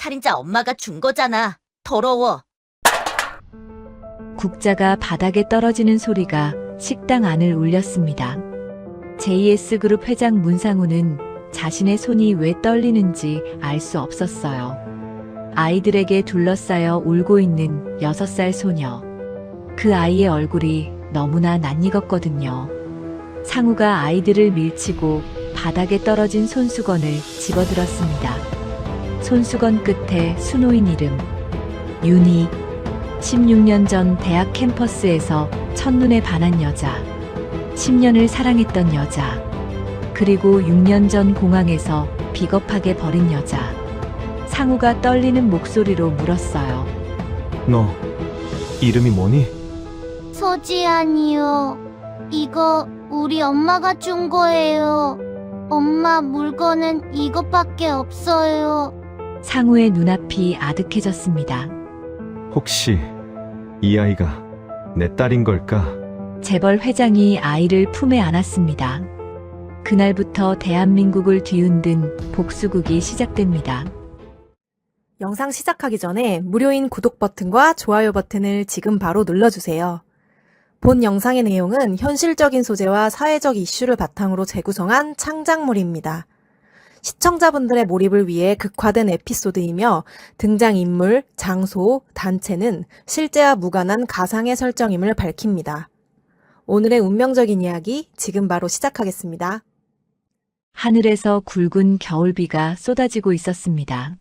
살인자 엄마가 준 거잖아. 더러워. 국자가 바닥에 떨어지는 소리가 식당 안을 울렸습니다. JS그룹 회장 문상우는 자신의 손이 왜 떨리는지 알 수 없었어요. 아이들에게 둘러싸여 울고 있는 6살 소녀. 그 아이의 얼굴이 너무나 낯익었거든요. 상우가 아이들을 밀치고 바닥에 떨어진 손수건을 집어들었습니다. 손수건 끝에 수놓인 이름. 윤희. 16년 전 대학 캠퍼스에서 첫눈에 반한 여자. 10년을 사랑했던 여자. 그리고 6년 전 공항에서 비겁하게 버린 여자. 상우가 떨리는 목소리로 물었어요. 너 이름이 뭐니? 서지안이요. 이거 우리 엄마가 준 거예요. 엄마 물건은 이것밖에 없어요. 상우의 눈앞이 아득해졌습니다. 혹시 이 아이가 내 딸인 걸까? 재벌 회장이 아이를 품에 안았습니다. 그날부터 대한민국을 뒤흔든 복수극이 시작됩니다. 영상 시작하기 전에 무료인 구독 버튼과 좋아요 버튼을 지금 바로 눌러주세요. 본 영상의 내용은 현실적인 소재와 사회적 이슈를 바탕으로 재구성한 창작물입니다. 시청자분들의 몰입을 위해 극화된 에피소드이며 등장인물, 장소, 단체는 실제와 무관한 가상의 설정임을 밝힙니다. 오늘의 운명적인 이야기 지금 바로 시작하겠습니다. 하늘에서 굵은 겨울비가 쏟아지고 있었습니다.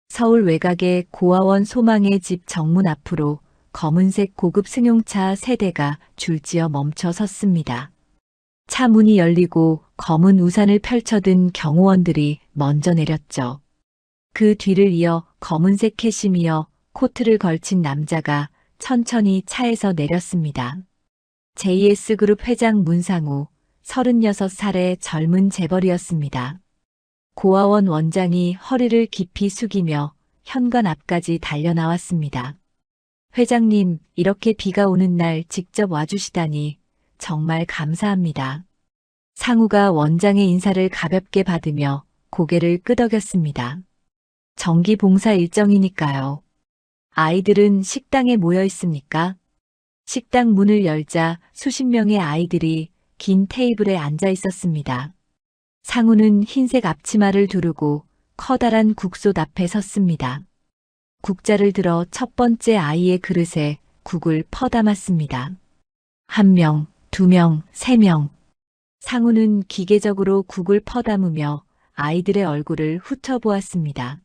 서울 외곽의 고아원 소망의 집 정문 앞으로 검은색 고급 승용차 3대가 줄지어 멈춰 섰습니다. 차 문이 열리고 검은 우산을 펼쳐든 경호원들이 먼저 내렸죠. 그 뒤를 이어 검은색 캐시미어 코트를 걸친 남자가 천천히 차에서 내렸습니다. JS그룹 회장 문상우, 36살의 젊은 재벌이었습니다. 고아원 원장이 허리를 깊이 숙이며 현관 앞까지 달려나왔습니다. 회장님, 이렇게 비가 오는 날 직접 와주시다니 정말 감사합니다. 상우가 원장의 인사를 가볍게 받으며 고개를 끄덕였습니다. 정기 봉사 일정이니까요. 아이들은 식당에 모여 있습니까? 식당 문을 열자 수십 명의 아이들이 긴 테이블에 앉아 있었습니다. 상우는 흰색 앞치마를 두르고 커다란 국솥 앞에 섰습니다. 국자를 들어 첫 번째 아이의 그릇에 국을 퍼담았습니다. 1명, 2명, 3명. 상우는 기계적으로 국을 퍼담으며 아이들의 얼굴을 훑어보았습니다.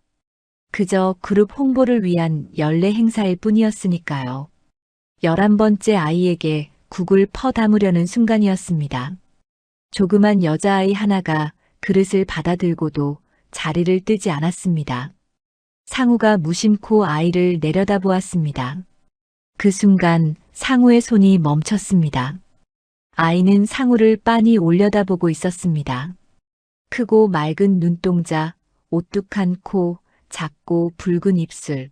그저 그룹 홍보를 위한 연례 행사일 뿐이었으니까요. 11번째 아이에게 국을 퍼담으려는 순간이었습니다. 조그만 여자아이 하나가 그릇을 받아들고도 자리를 뜨지 않았습니다. 상우가 무심코 아이를 내려다보았습니다. 그 순간 상우의 손이 멈췄습니다. 아이는 상우를 빤히 올려다보고 있었습니다. 크고 맑은 눈동자, 오뚝한 코, 작고 붉은 입술.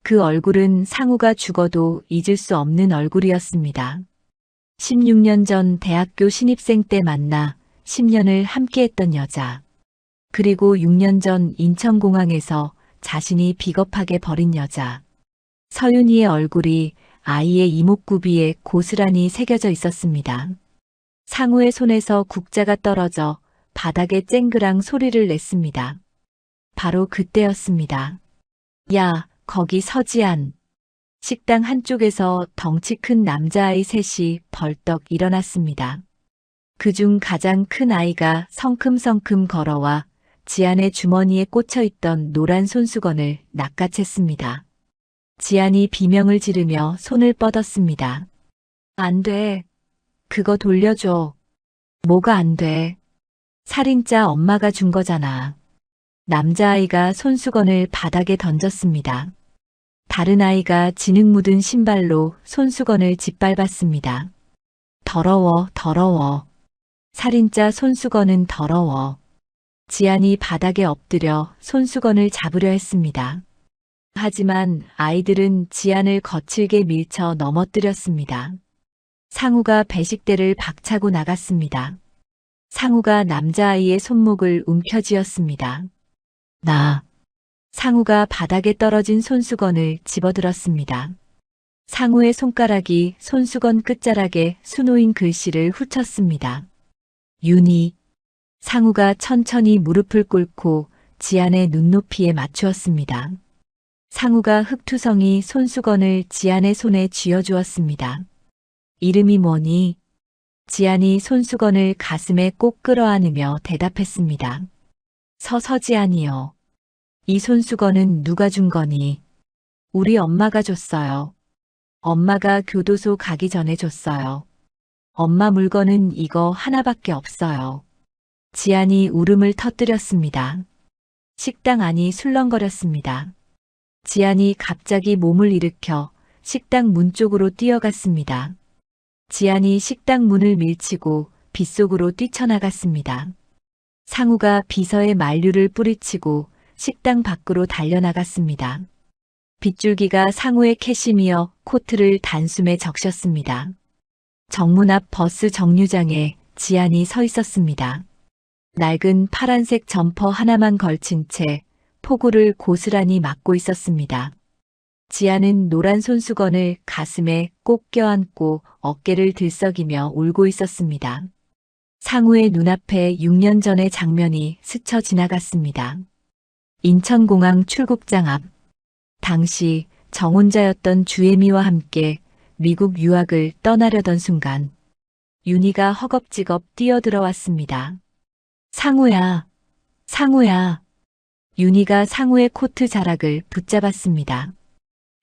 그 얼굴은 상우가 죽어도 잊을 수 없는 얼굴이었습니다. 16년 전 대학교 신입생 때 만나 10년을 함께했던 여자. 그리고 6년 전 인천공항에서 자신이 비겁하게 버린 여자. 서윤이의 얼굴이 아이의 이목구비에 고스란히 새겨져 있었습니다. 상우의 손에서 국자가 떨어져 바닥에 쨍그랑 소리를 냈습니다. 바로 그때였습니다. 야, 거기 서지안. 식당 한쪽에서 덩치 큰 남자아이 셋이 벌떡 일어났습니다. 그중 가장 큰 아이가 성큼성큼 걸어와 지안의 주머니에 꽂혀있던 노란 손수건을 낚아챘습니다. 지안이 비명을 지르며 손을 뻗었습니다. 안 돼. 그거 돌려줘. 뭐가 안 돼? 살인자 엄마가 준 거잖아. 남자아이가 손수건을 바닥에 던졌습니다. 다른 아이가 진흙 묻은 신발로 손수건을 짓밟았습니다. 더러워, 더러워. 살인자 손수건은 더러워. 지안이 바닥에 엎드려 손수건을 잡으려 했습니다. 하지만 아이들은 지안을 거칠게 밀쳐 넘어뜨렸습니다. 상우가 배식대를 박차고 나갔습니다. 상우가 남자아이의 손목을 움켜쥐었습니다. 나 상우가 바닥에 떨어진 손수건을 집어들었습니다. 상우의 손가락이 손수건 끝자락에 수놓인 글씨를 훑쳤습니다. 윤희. 상우가 천천히 무릎을 꿇고 지안의 눈높이에 맞추었습니다. 상우가 흙투성이 손수건을 지안의 손에 쥐어주었습니다. 이름이 뭐니? 지안이 손수건을 가슴에 꼭 끌어안으며 대답했습니다. 서지안이요. 이 손수건은 누가 준 거니? 우리 엄마가 줬어요. 엄마가 교도소 가기 전에 줬어요. 엄마 물건은 이거 하나밖에 없어요. 지안이 울음을 터뜨렸습니다. 식당 안이 술렁거렸습니다. 지안이 갑자기 몸을 일으켜 식당 문 쪽으로 뛰어갔습니다. 지안이 식당 문을 밀치고 빗속으로 뛰쳐나갔습니다. 상우가 비서에 만류를 뿌리치고 식당 밖으로 달려나갔습니다. 빗줄기가 상우의 캐시미어 코트를 단숨에 적셨습니다. 정문 앞 버스 정류장에 지안이 서 있었습니다. 낡은 파란색 점퍼 하나만 걸친 채 폭우를 고스란히 맞고 있었습니다. 지안은 노란 손수건을 가슴에 꼭 껴안고 어깨를 들썩이며 울고 있었습니다. 상우의 눈앞에 6년 전의 장면이 스쳐 지나갔습니다. 인천공항 출국장 앞. 당시 정혼자였던 주혜미와 함께 미국 유학을 떠나려던 순간 윤희가 허겁지겁 뛰어들어왔습니다. 상우야, 상우야. 윤희가 상우의 코트 자락을 붙잡았습니다.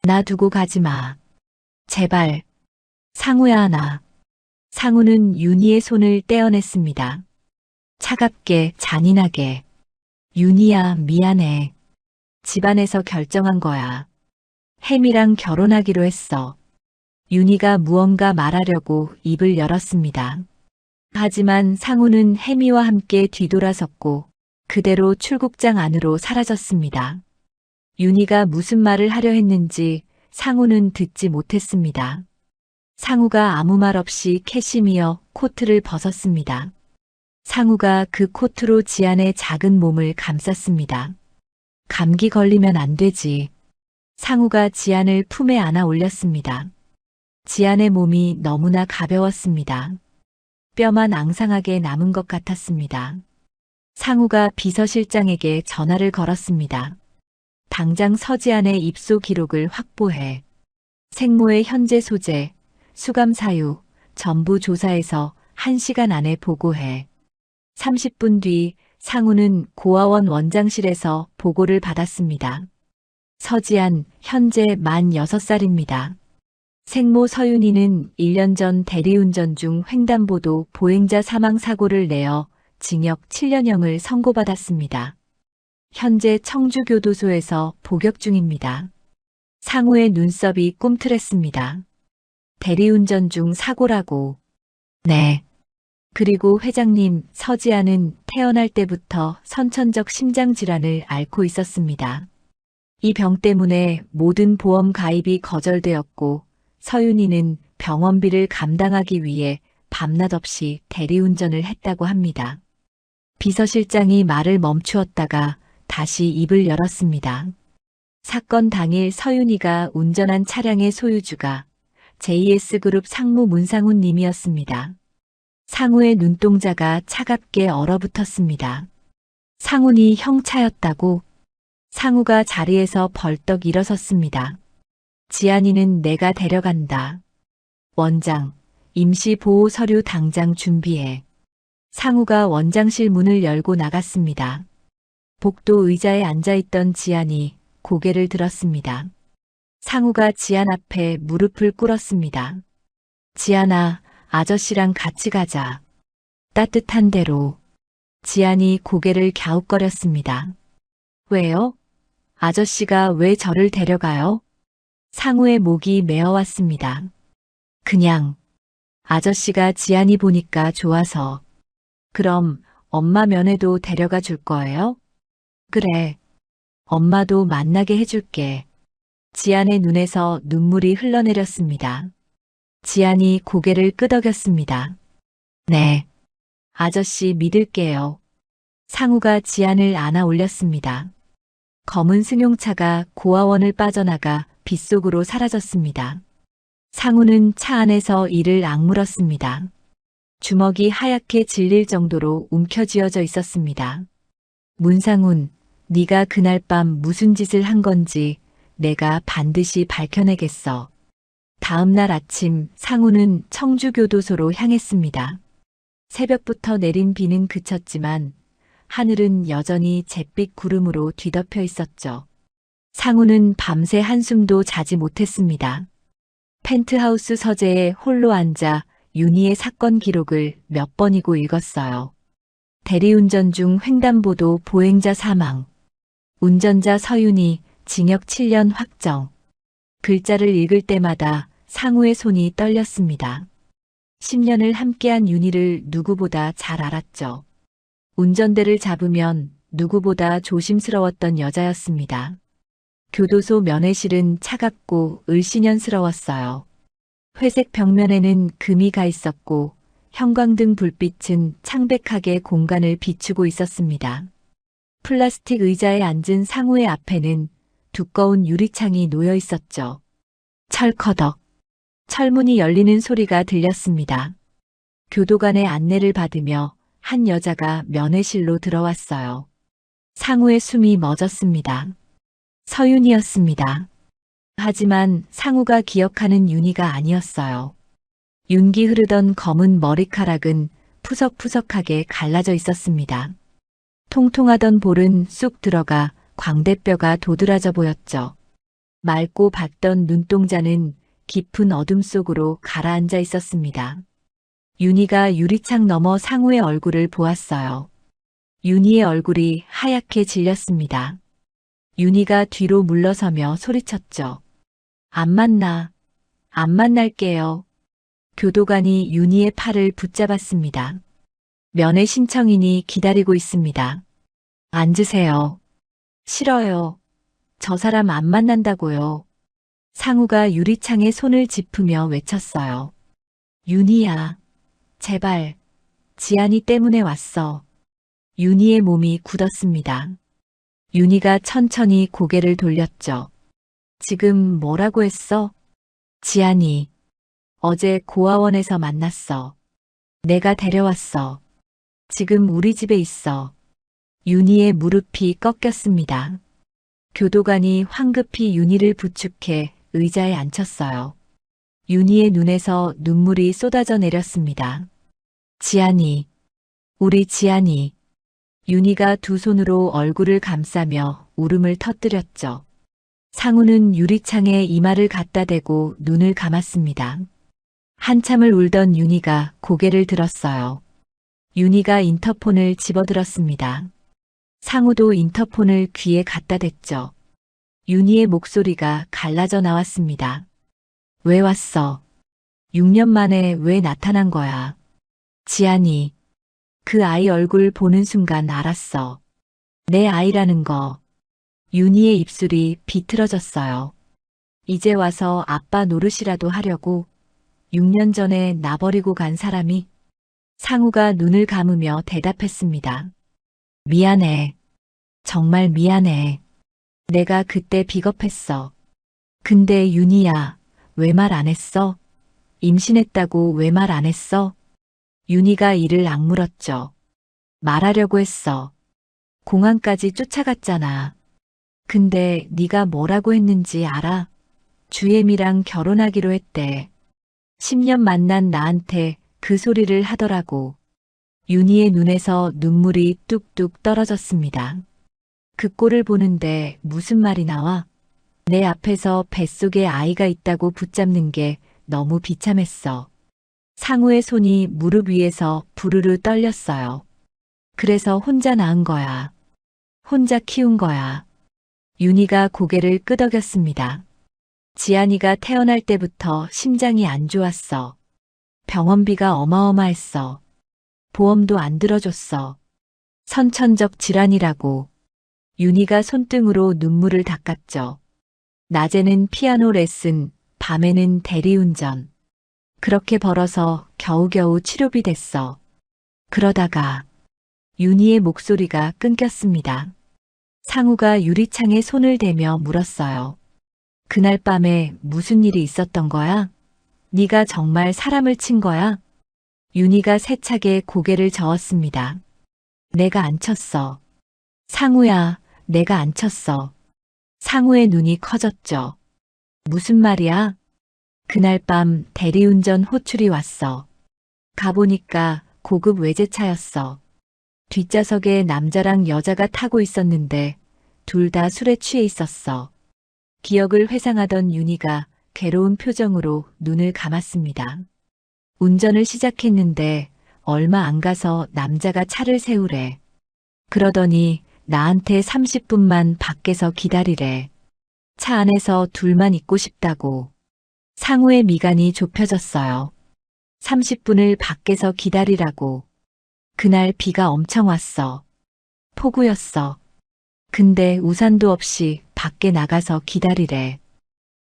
나 두고 가지 마. 제발. 상우야 나. 상우는 윤희의 손을 떼어냈습니다. 차갑게 잔인하게. 윤희야 미안해. 집안에서 결정한 거야. 혜미랑 결혼하기로 했어. 윤희가 무언가 말하려고 입을 열었습니다. 하지만 상우는 혜미와 함께 뒤돌아섰고 그대로 출국장 안으로 사라졌습니다. 윤희가 무슨 말을 하려 했는지 상우는 듣지 못했습니다. 상우가 아무 말 없이 캐시미어 코트를 벗었습니다. 상우가 그 코트로 지안의 작은 몸을 감쌌습니다. 감기 걸리면 안 되지. 상우가 지안을 품에 안아 올렸습니다. 지안의 몸이 너무나 가벼웠습니다. 뼈만 앙상하게 남은 것 같았습니다. 상우가 비서실장에게 전화를 걸었습니다. 당장 서지안의 입소 기록을 확보해. 생모의 현재 소재, 수감 사유, 전부 조사해서 1시간 안에 보고해. 30분 뒤 상우는 고아원 원장실에서 보고를 받았습니다. 서지안 현재 만 6살입니다. 생모 서윤희는 1년 전 대리운전 중 횡단보도 보행자 사망 사고를 내어 징역 7년형을 선고받았습니다. 현재 청주교도소에서 복역 중입니다. 상우의 눈썹이 꿈틀했습니다. 대리운전 중 사고라고. 네. 그리고 회장님, 서지안은 태어날 때부터 선천적 심장질환을 앓고 있었습니다. 이 병 때문에 모든 보험 가입이 거절되었고 서윤희는 병원비를 감당하기 위해 밤낮 없이 대리운전을 했다고 합니다. 비서실장이 말을 멈추었다가 다시 입을 열었습니다. 사건 당일 서윤희가 운전한 차량의 소유주가 JS그룹 상무 문상훈 님이었습니다. 상우의 눈동자가 차갑게 얼어붙었습니다. 상훈이 형 차였다고? 상우가 자리에서 벌떡 일어섰습니다. 지안이는 내가 데려간다. 원장, 임시보호 서류 당장 준비해. 상우가 원장실 문을 열고 나갔습니다. 복도 의자에 앉아있던 지안이 고개를 들었습니다. 상우가 지안 앞에 무릎을 꿇었습니다. 지안아, 아저씨랑 같이 가자. 따뜻한 데로. 지안이 고개를 갸웃거렸습니다. 왜요? 아저씨가 왜 저를 데려가요? 상우의 목이 메어왔습니다. 그냥 아저씨가 지안이 보니까 좋아서. 그럼 엄마 면회도 데려가 줄 거예요? 그래. 엄마도 만나게 해줄게. 지안의 눈에서 눈물이 흘러내렸습니다. 지안이 고개를 끄덕였습니다. 네. 아저씨 믿을게요. 상우가 지안을 안아 올렸습니다. 검은 승용차가 고아원을 빠져나가 빗속으로 사라졌습니다. 상우는 차 안에서 이를 악물었습니다. 주먹이 하얗게 질릴 정도로 움켜쥐어져 있었습니다. 문상훈, 네가 그날 밤 무슨 짓을 한 건지 내가 반드시 밝혀내겠어. 다음 날 아침 상우는 청주교도소로 향했습니다. 새벽부터 내린 비는 그쳤지만 하늘은 여전히 잿빛 구름으로 뒤덮여 있었죠. 상우는 밤새 한숨도 자지 못했습니다. 펜트하우스 서재에 홀로 앉아 윤희의 사건 기록을 몇 번이고 읽었어요. 대리운전 중 횡단보도 보행자 사망. 운전자 서윤희 징역 7년 확정. 글자를 읽을 때마다 상우의 손이 떨렸습니다. 10년을 함께한 윤희를 누구보다 잘 알았죠. 운전대를 잡으면 누구보다 조심스러웠던 여자였습니다. 교도소 면회실은 차갑고 을씨년스러웠어요. 회색 벽면에는 금이 가 있었고 형광등 불빛은 창백하게 공간을 비추고 있었습니다. 플라스틱 의자에 앉은 상우의 앞에는 두꺼운 유리창이 놓여 있었죠. 철커덕. 철문이 열리는 소리가 들렸습니다. 교도관의 안내를 받으며 한 여자가 면회실로 들어왔어요. 상우의 숨이 멎었습니다. 서윤이었습니다. 하지만 상우가 기억하는 윤희가 아니었어요. 윤기 흐르던 검은 머리카락은 푸석푸석하게 갈라져 있었습니다. 통통하던 볼은 쑥 들어가 광대뼈가 도드라져 보였죠. 맑고 밝던 눈동자는 깊은 어둠 속으로 가라앉아 있었습니다. 윤희가 유리창 너머 상우의 얼굴을 보았어요. 윤희의 얼굴이 하얗게 질렸습니다. 윤희가 뒤로 물러서며 소리쳤죠. 안 만날게요. 교도관이 윤희의 팔을 붙잡았습니다. 면회 신청인이 기다리고 있습니다. 앉으세요. 싫어요. 저 사람 안 만난다고요. 상우가 유리창에 손을 짚으며 외쳤어요. 윤희야, 제발, 지안이 때문에 왔어. 윤희의 몸이 굳었습니다. 윤희가 천천히 고개를 돌렸죠. 지금 뭐라고 했어? 지안이. 어제 고아원에서 만났어. 내가 데려왔어. 지금 우리 집에 있어. 윤희의 무릎이 꺾였습니다. 교도관이 황급히 윤희를 부축해 의자에 앉혔어요. 윤희의 눈에서 눈물이 쏟아져 내렸습니다. 지안이. 우리 지안이. 윤희가 두 손으로 얼굴을 감싸며 울음을 터뜨렸죠. 상우는 유리창에 이마를 갖다 대고 눈을 감았습니다. 한참을 울던 윤희가 고개를 들었어요. 윤희가 인터폰을 집어들었습니다. 상우도 인터폰을 귀에 갖다 댔죠. 윤희의 목소리가 갈라져 나왔습니다. 왜 왔어? 6년 만에 왜 나타난 거야? 지안이. 그 아이 얼굴 보는 순간 알았어. 내 아이라는 거. 윤희의 입술이 비틀어졌어요. 이제 와서 아빠 노릇이라도 하려고 6년 전에 나 버리고 간 사람이. 상우가 눈을 감으며 대답했습니다. 미안해. 정말 미안해. 내가 그때 비겁했어. 근데 윤희야, 왜 말 안 했어? 임신했다고 왜 말 안 했어? 윤희가 이를 악물었죠. 말하려고 했어. 공항까지 쫓아갔잖아. 근데 네가 뭐라고 했는지 알아? 주혜미랑 결혼하기로 했대. 10년 만난 나한테 그 소리를 하더라고. 윤희의 눈에서 눈물이 뚝뚝 떨어졌습니다. 그 꼴을 보는데 무슨 말이 나와? 내 앞에서 뱃속에 아이가 있다고 붙잡는 게 너무 비참했어. 상우의 손이 무릎 위에서 부르르 떨렸어요. 그래서 혼자 낳은 거야. 혼자 키운 거야. 윤희가 고개를 끄덕였습니다. 지안이가 태어날 때부터 심장이 안 좋았어. 병원비가 어마어마했어. 보험도 안 들어줬어. 선천적 질환이라고. 윤희가 손등으로 눈물을 닦았죠. 낮에는 피아노 레슨, 밤에는 대리운전. 그렇게 벌어서 겨우겨우 치료비 됐어. 그러다가 윤희의 목소리가 끊겼습니다. 상우가 유리창에 손을 대며 물었어요. 그날 밤에 무슨 일이 있었던 거야? 네가 정말 사람을 친 거야? 윤희가 세차게 고개를 저었습니다. 내가 안 쳤어. 상우야, 내가 안 쳤어. 상우의 눈이 커졌죠. 무슨 말이야? 그날 밤 대리운전 호출이 왔어. 가보니까 고급 외제차였어. 뒷좌석에 남자랑 여자가 타고 있었는데 둘 다 술에 취해 있었어. 기억을 회상하던 윤희가 괴로운 표정으로 눈을 감았습니다. 운전을 시작했는데 얼마 안 가서 남자가 차를 세우래. 그러더니 나한테 30분만 밖에서 기다리래. 차 안에서 둘만 있고 싶다고. 상우의 미간이 좁혀졌어요. 30분을 밖에서 기다리라고. 그날 비가 엄청 왔어. 폭우였어. 근데 우산도 없이 밖에 나가서 기다리래.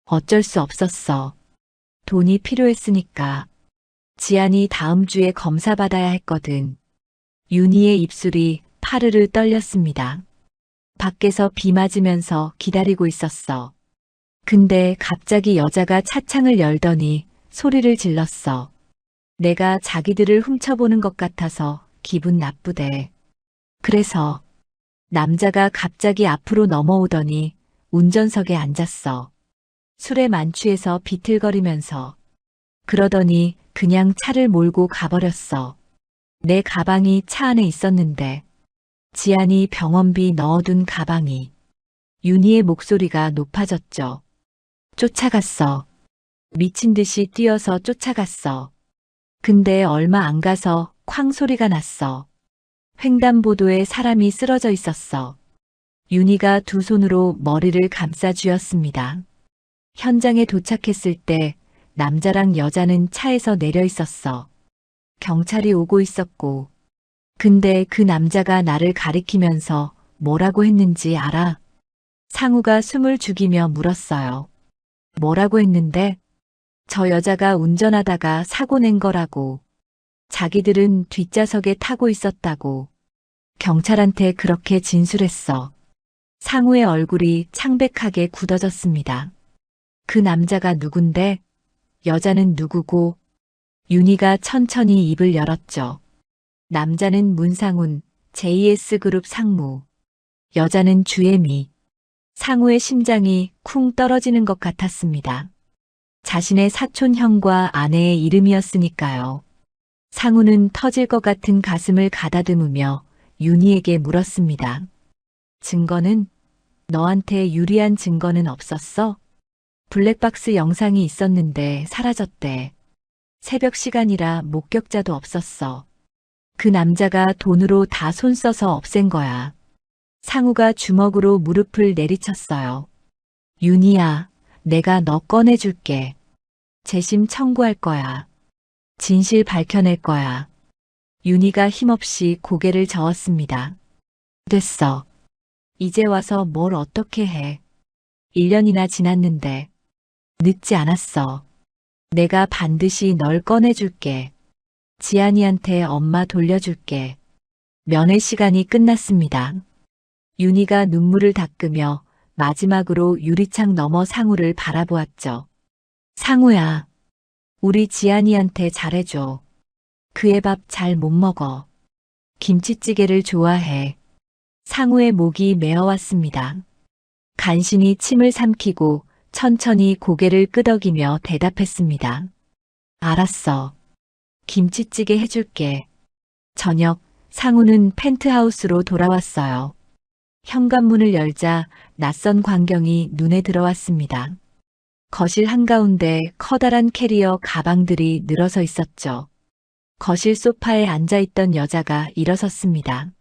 어쩔 수 없었어. 돈이 필요했으니까. 지안이 다음 주에 검사 받아야 했거든. 윤희의 입술이 파르르 떨렸습니다. 밖에서 비 맞으면서 기다리고 있었어. 근데 갑자기 여자가 차창을 열더니 소리를 질렀어. 내가 자기들을 훔쳐보는 것 같아서 기분 나쁘대. 그래서 남자가 갑자기 앞으로 넘어오더니 운전석에 앉았어. 술에 만취해서 비틀거리면서. 그러더니 그냥 차를 몰고 가버렸어. 내 가방이 차 안에 있었는데. 지안이 병원비 넣어둔 가방이. 윤희의 목소리가 높아졌죠. 쫓아갔어. 미친 듯이 뛰어서 쫓아갔어. 근데 얼마 안 가서 쾅 소리가 났어. 횡단보도에 사람이 쓰러져 있었어. 윤희가 두 손으로 머리를 감싸 쥐었습니다. 현장에 도착했을 때 남자랑 여자는 차에서 내려 있었어. 경찰이 오고 있었고. 근데 그 남자가 나를 가리키면서 뭐라고 했는지 알아? 상우가 숨을 죽이며 물었어요. 뭐라고 했는데? 저 여자가 운전하다가 사고 낸 거라고. 자기들은 뒷좌석에 타고 있었다고. 경찰한테 그렇게 진술했어. 상우의 얼굴이 창백하게 굳어졌습니다. 그 남자가 누군데? 여자는 누구고? 윤희가 천천히 입을 열었죠. 남자는 문상훈, JS그룹 상무. 여자는 주혜미. 상우의 심장이 쿵 떨어지는 것 같았습니다. 자신의 사촌 형과 아내의 이름이었으니까요. 상우는 터질 것 같은 가슴을 가다듬으며 윤희에게 물었습니다. 증거는? 너한테 유리한 증거는 없었어? 블랙박스 영상이 있었는데 사라졌대. 새벽 시간이라 목격자도 없었어. 그 남자가 돈으로 다 손 써서 없앤 거야. 상우가 주먹으로 무릎을 내리쳤어요. 윤희야, 내가 너 꺼내줄게. 재심 청구할 거야. 진실 밝혀낼 거야. 윤희가 힘없이 고개를 저었습니다. 됐어. 이제 와서 뭘 어떻게 해. 1년이나 지났는데. 늦지 않았어. 내가 반드시 널 꺼내줄게. 지안이한테 엄마 돌려줄게. 면회 시간이 끝났습니다. 윤희가 눈물을 닦으며 마지막으로 유리창 너머 상우를 바라보았죠. 상우야, 우리 지안이한테 잘해줘. 그애 밥 잘 못 먹어. 김치찌개를 좋아해. 상우의 목이 메어왔습니다. 간신히 침을 삼키고 천천히 고개를 끄덕이며 대답했습니다. 알았어. 김치찌개 해줄게. 저녁, 상우는 펜트하우스로 돌아왔어요. 현관문을 열자 낯선 광경이 눈에 들어왔습니다. 거실 한가운데 커다란 캐리어 가방들이 늘어서 있었죠. 거실 소파에 앉아있던 여자가 일어섰습니다.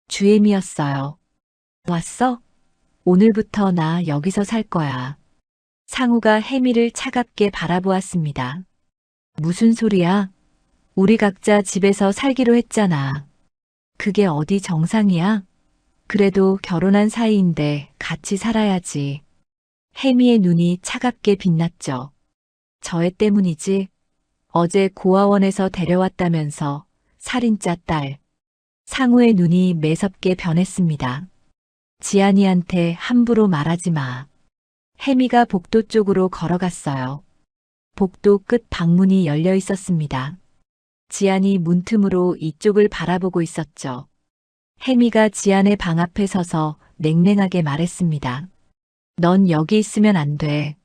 주혜미였어요. 왔어? 오늘부터 나 여기서 살 거야. 상우가 혜미를 차갑게 바라보았습니다. 무슨 소리야? 우리 각자 집에서 살기로 했잖아. 그게 어디 정상이야? 그래도 결혼한 사이인데 같이 살아야지. 혜미의 눈이 차갑게 빛났죠. 저 애 때문이지. 어제 고아원에서 데려왔다면서 살인자 딸. 상우의 눈이 매섭게 변했습니다. 지안이한테 함부로 말하지 마. 혜미가 복도 쪽으로 걸어갔어요. 복도 끝 방문이 열려 있었습니다. 지안이 문틈으로 이쪽을 바라보고 있었죠. 혜미가 지안의 방 앞에 서서 냉랭하게 말했습니다. 넌 여기 있으면 안 돼.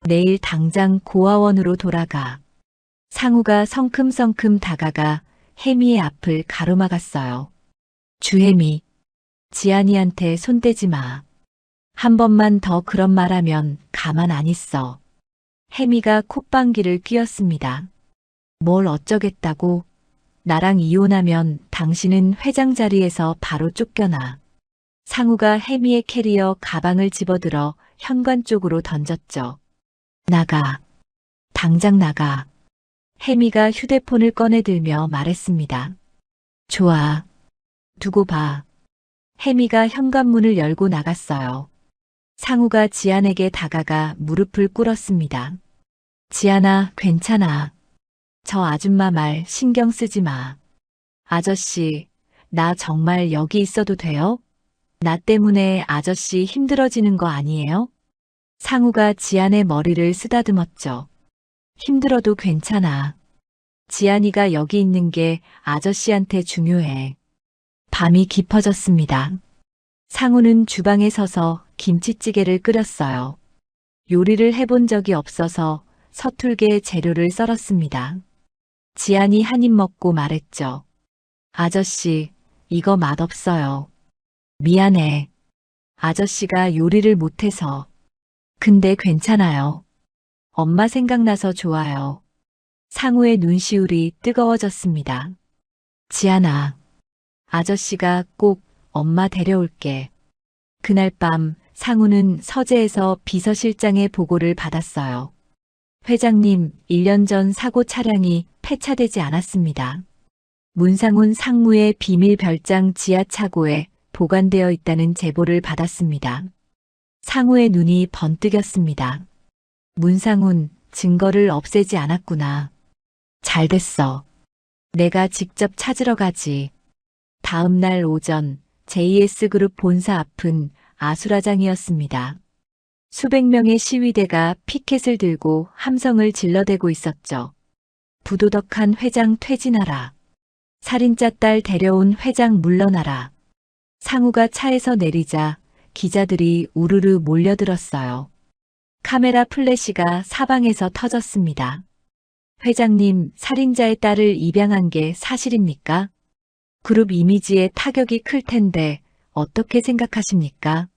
내일 당장 고아원으로 돌아가. 상우가 성큼성큼 다가가 혜미의 앞을 가로막았어요. 주혜미, 지안이한테 손대지 마. 한 번만 더 그런 말하면 가만 안 있어. 혜미가 콧방귀를 뀌었습니다. 뭘 어쩌겠다고? 나랑 이혼하면 당신은 회장 자리에서 바로 쫓겨나. 상우가 혜미의 캐리어 가방을 집어들어 현관 쪽으로 던졌죠. 나가. 당장 나가. 혜미가 휴대폰을 꺼내들며 말했습니다. 좋아. 두고 봐. 혜미가 현관문을 열고 나갔어요. 상우가 지안에게 다가가 무릎을 꿇었습니다. 지안아, 괜찮아. 저 아줌마 말 신경 쓰지 마. 아저씨, 나 정말 여기 있어도 돼요? 나 때문에 아저씨 힘들어지는 거 아니에요? 상우가 지안의 머리를 쓰다듬었죠. 힘들어도 괜찮아. 지안이가 여기 있는 게 아저씨한테 중요해. 밤이 깊어졌습니다. 상우는 주방에 서서 김치찌개를 끓였어요. 요리를 해본 적이 없어서 서툴게 재료를 썰었습니다. 지안이 한 입 먹고 말했죠. 아저씨, 이거 맛없어요. 미안해. 아저씨가 요리를 못해서. 근데 괜찮아요. 엄마 생각나서 좋아요. 상우의 눈시울이 뜨거워졌습니다. 지안아, 아저씨가 꼭 엄마 데려올게. 그날 밤 상우는 서재에서 비서실장의 보고를 받았어요. 회장님, 1년 전 사고 차량이 폐차되지 않았습니다. 문상훈 상무의 비밀 별장 지하차고에 보관되어 있다는 제보를 받았습니다. 상우의 눈이 번뜩였습니다. 문상훈, 증거를 없애지 않았구나. 잘 됐어. 내가 직접 찾으러 가지. 다음 날 오전 JS그룹 본사 앞은 아수라장이었습니다. 수백 명의 시위대가 피켓을 들고 함성을 질러대고 있었죠. 부도덕한 회장 퇴진하라. 살인자 딸 데려온 회장 물러나라. 상우가 차에서 내리자 기자들이 우르르 몰려들었어요. 카메라 플래시가 사방에서 터졌습니다. 회장님, 살인자의 딸을 입양한 게 사실입니까? 그룹 이미지에 타격이 클 텐데 어떻게 생각하십니까?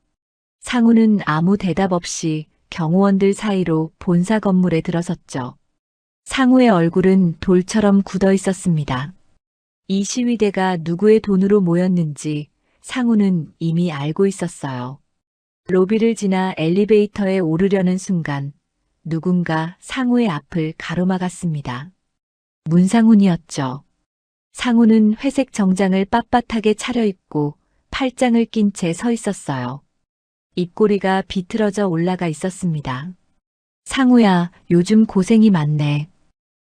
상우는 아무 대답 없이 경호원들 사이로 본사 건물에 들어섰죠. 상우의 얼굴은 돌처럼 굳어 있었습니다. 이 시위대가 누구의 돈으로 모였는지 상우는 이미 알고 있었어요. 로비를 지나 엘리베이터에 오르려는 순간 누군가 상우의 앞을 가로막았습니다. 문상훈이었죠. 상우는 회색 정장을 빳빳하게 차려입고 팔짱을 낀 채 서 있었어요. 입꼬리가 비틀어져 올라가 있었습니다. 상우야, 요즘 고생이 많네.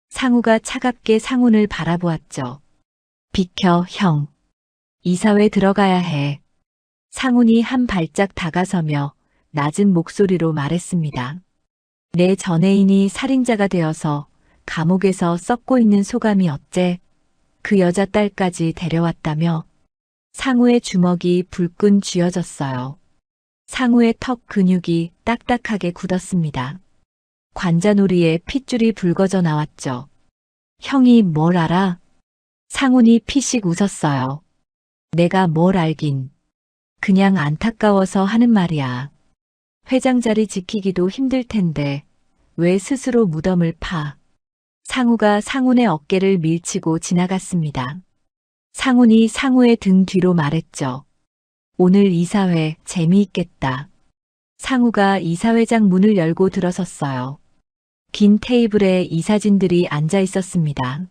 상우가 차갑게 상훈을 바라보았죠. 비켜, 형. 이사회 들어가야 해. 상훈이 한 발짝 다가서며 낮은 목소리로 말했습니다. 내 전애인이 살인자가 되어서 감옥에서 썩고 있는 소감이 어째? 그 여자 딸까지 데려왔다며? 상우의 주먹이 불끈 쥐어졌어요. 상우의 턱 근육이 딱딱하게 굳었습니다. 관자놀이에 핏줄이 붉어져 나왔죠. 형이 뭘 알아? 상훈이 피식 웃었어요. 내가 뭘 알긴. 그냥 안타까워서 하는 말이야. 회장 자리 지키기도 힘들 텐데 왜 스스로 무덤을 파? 상우가 상훈의 어깨를 밀치고 지나갔습니다. 상훈이 상우의 등 뒤로 말했죠. 오늘 이사회 재미있겠다. 상우가 이사회장 문을 열고 들어섰어요. 긴 테이블에 이사진들이 앉아 있었습니다.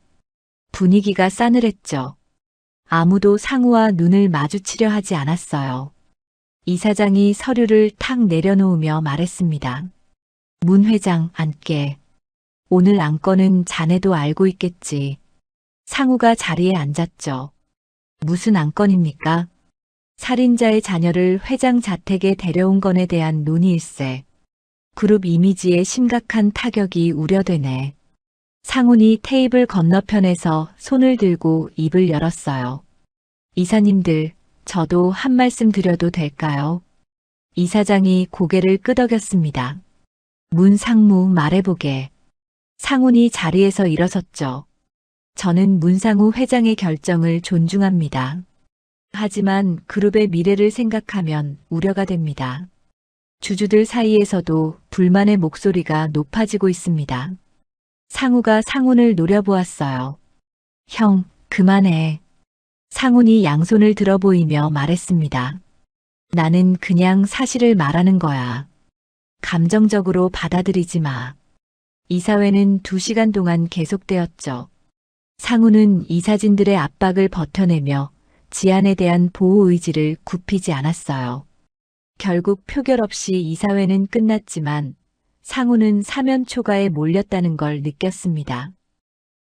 분위기가 싸늘했죠. 아무도 상우와 눈을 마주치려 하지 않았어요. 이사장이 서류를 탁 내려놓으며 말했습니다. 문 회장 앉게. 오늘 안건은 자네도 알고 있겠지. 상우가 자리에 앉았죠. 무슨 안건입니까? 살인자의 자녀를 회장 자택에 데려온 건에 대한 논의일세. 그룹 이미지에 심각한 타격이 우려되네. 상훈이 테이블 건너편에서 손을 들고 입을 열었어요. 이사님들, 저도 한 말씀 드려도 될까요? 이사장이 고개를 끄덕였습니다. 문 상무 말해보게. 상훈이 자리에서 일어섰죠. 저는 문상우 회장의 결정을 존중합니다. 하지만 그룹의 미래를 생각하면 우려가 됩니다. 주주들 사이에서도 불만의 목소리가 높아지고 있습니다. 상우가 상훈을 노려보았어요. 형, 그만해. 상훈이 양손을 들어 보이며 말했습니다. 나는 그냥 사실을 말하는 거야. 감정적으로 받아들이지 마. 이사회는 2시간 동안 계속되었죠. 상훈은 이사진들의 압박을 버텨내며 지안에 대한 보호 의지를 굽히지 않았어요. 결국 표결 없이 이사회는 끝났지만 상훈은 사면 초가에 몰렸다는 걸 느꼈습니다.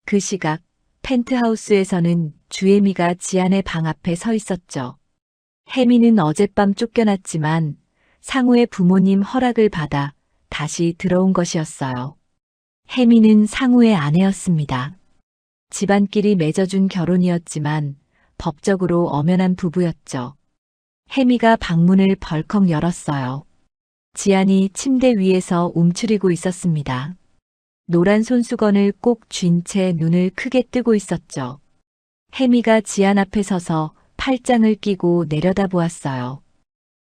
그 시각 펜트하우스에서는 주혜미가 지안의 방 앞에 서 있었죠. 혜미는 어젯밤 쫓겨났지만 상우의 부모님 허락을 받아 다시 들어온 것이었어요. 혜미는 상우의 아내였습니다. 집안끼리 맺어준 결혼이었지만 법적으로 엄연한 부부였죠. 혜미가 방문을 벌컥 열었어요. 지안이 침대 위에서 움츠리고 있었습니다. 노란 손수건을 꼭 쥔 채 눈을 크게 뜨고 있었죠. 혜미가 지안 앞에 서서 팔짱을 끼고 내려다보았어요.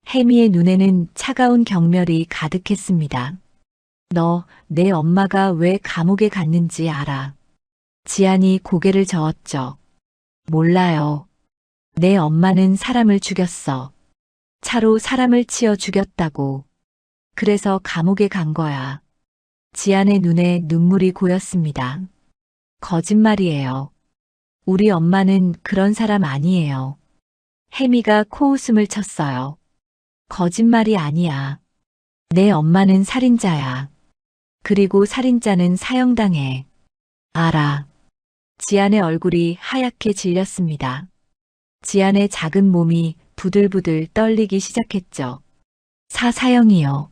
혜미의 눈에는 차가운 경멸이 가득했습니다. 너, 내 엄마가 왜 감옥에 갔는지 알아? 지안이 고개를 저었죠. 몰라요. 내 엄마는 사람을 죽였어. 차로 사람을 치어 죽였다고. 그래서 감옥에 간 거야. 지안의 눈에 눈물이 고였습니다. 거짓말이에요. 우리 엄마는 그런 사람 아니에요. 혜미가 코웃음을 쳤어요. 거짓말이 아니야. 내 엄마는 살인자야. 그리고 살인자는 사형당해. 알아. 지안의 얼굴이 하얗게 질렸습니다. 지안의 작은 몸이 부들부들 떨리기 시작했죠. 사형이요.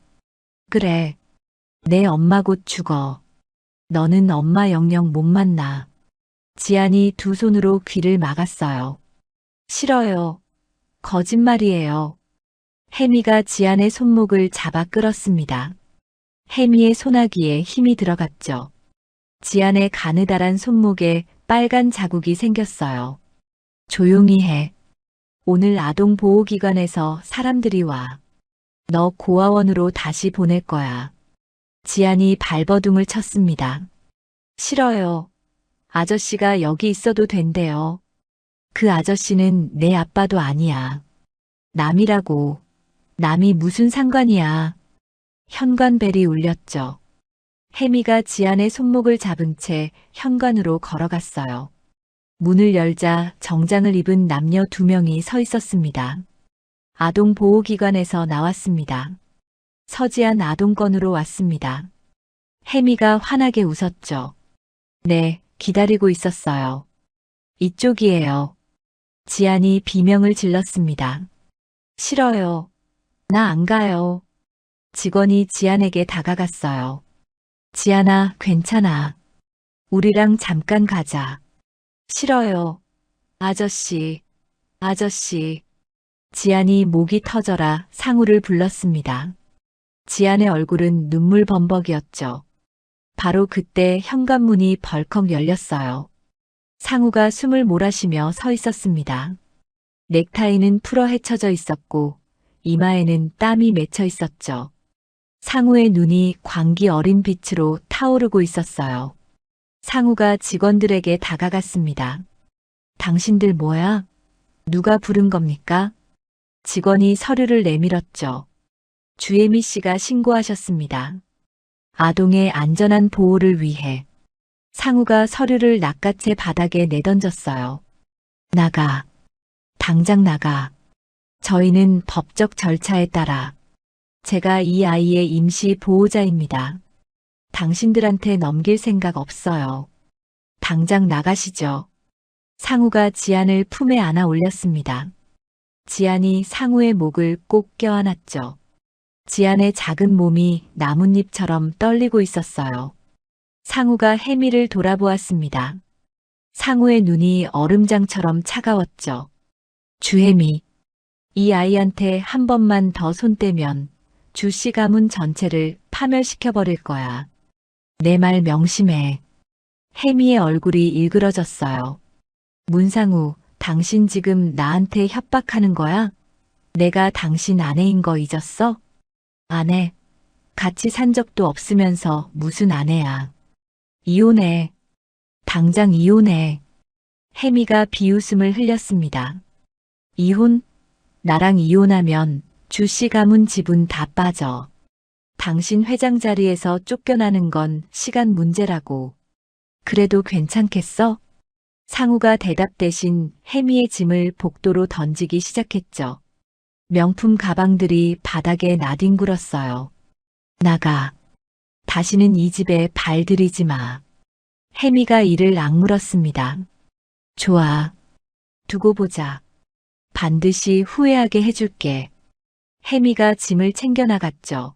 그래. 내 엄마 곧 죽어. 너는 엄마 영영 못 만나. 지안이 두 손으로 귀를 막았어요. 싫어요. 거짓말이에요. 혜미가 지안의 손목을 잡아 끌었습니다. 혜미의 소나기에 힘이 들어갔죠. 지안의 가느다란 손목에 빨간 자국이 생겼어요. 조용히 해. 오늘 아동보호기관에서 사람들이 와. 너 고아원으로 다시 보낼 거야. 지안이 발버둥을 쳤습니다. 싫어요. 아저씨가 여기 있어도 된대요. 그 아저씨는 내 아빠도 아니야. 남이라고. 남이 무슨 상관이야. 현관벨이 울렸죠. 혜미가 지안의 손목을 잡은 채 현관으로 걸어갔어요. 문을 열자 정장을 입은 남녀 2명이 서 있었습니다. 아동보호기관에서 나왔습니다. 서지안 아동권으로 왔습니다. 혜미가 환하게 웃었죠. 네, 기다리고 있었어요. 이쪽이에요. 지안이 비명을 질렀습니다. 싫어요. 나 안 가요. 직원이 지안에게 다가갔어요. 지안아, 괜찮아. 우리랑 잠깐 가자. 싫어요. 아저씨, 아저씨. 지안이 목이 터져라 상우를 불렀습니다. 지안의 얼굴은 눈물 범벅이었죠. 바로 그때 현관문이 벌컥 열렸어요. 상우가 숨을 몰아쉬며 서 있었습니다. 넥타이는 풀어 헤쳐져 있었고 이마에는 땀이 맺혀 있었죠. 상우의 눈이 광기 어린 빛으로 타오르고 있었어요. 상우가 직원들에게 다가갔습니다. 당신들 뭐야? 누가 부른 겁니까? 직원이 서류를 내밀었죠. 주혜미 씨가 신고하셨습니다. 아동의 안전한 보호를 위해. 상우가 서류를 낚아채 바닥에 내던졌어요. 나가. 당장 나가. 저희는 법적 절차에 따라. 제가 이 아이의 임시 보호자입니다. 당신들한테 넘길 생각 없어요. 당장 나가시죠. 상우가 지안을 품에 안아 올렸습니다. 지안이 상우의 목을 꼭 껴안았죠. 지안의 작은 몸이 나뭇잎처럼 떨리고 있었어요. 상우가 혜미를 돌아보았습니다. 상우의 눈이 얼음장처럼 차가웠죠. 주혜미, 이 아이한테 한 번만 더 손 떼면 주씨 가문 전체를 파멸시켜버릴 거야. 내 말 명심해. 혜미의 얼굴이 일그러졌어요. 문상우, 당신 지금 나한테 협박하는 거야? 내가 당신 아내인 거 잊었어? 아내, 같이 산 적도 없으면서 무슨 아내야. 이혼해. 당장 이혼해. 혜미가 비웃음을 흘렸습니다. 이혼? 나랑 이혼하면 주씨 가문 지분 다 빠져. 당신 회장 자리에서 쫓겨나는 건 시간 문제라고. 그래도 괜찮겠어? 상우가 대답 대신 혜미의 짐을 복도로 던지기 시작했죠. 명품 가방들이 바닥에 나뒹굴었어요. 나가. 다시는 이 집에 발 들이지 마. 혜미가 이를 악물었습니다. 좋아. 두고 보자. 반드시 후회하게 해줄게. 혜미가 짐을 챙겨 나갔죠.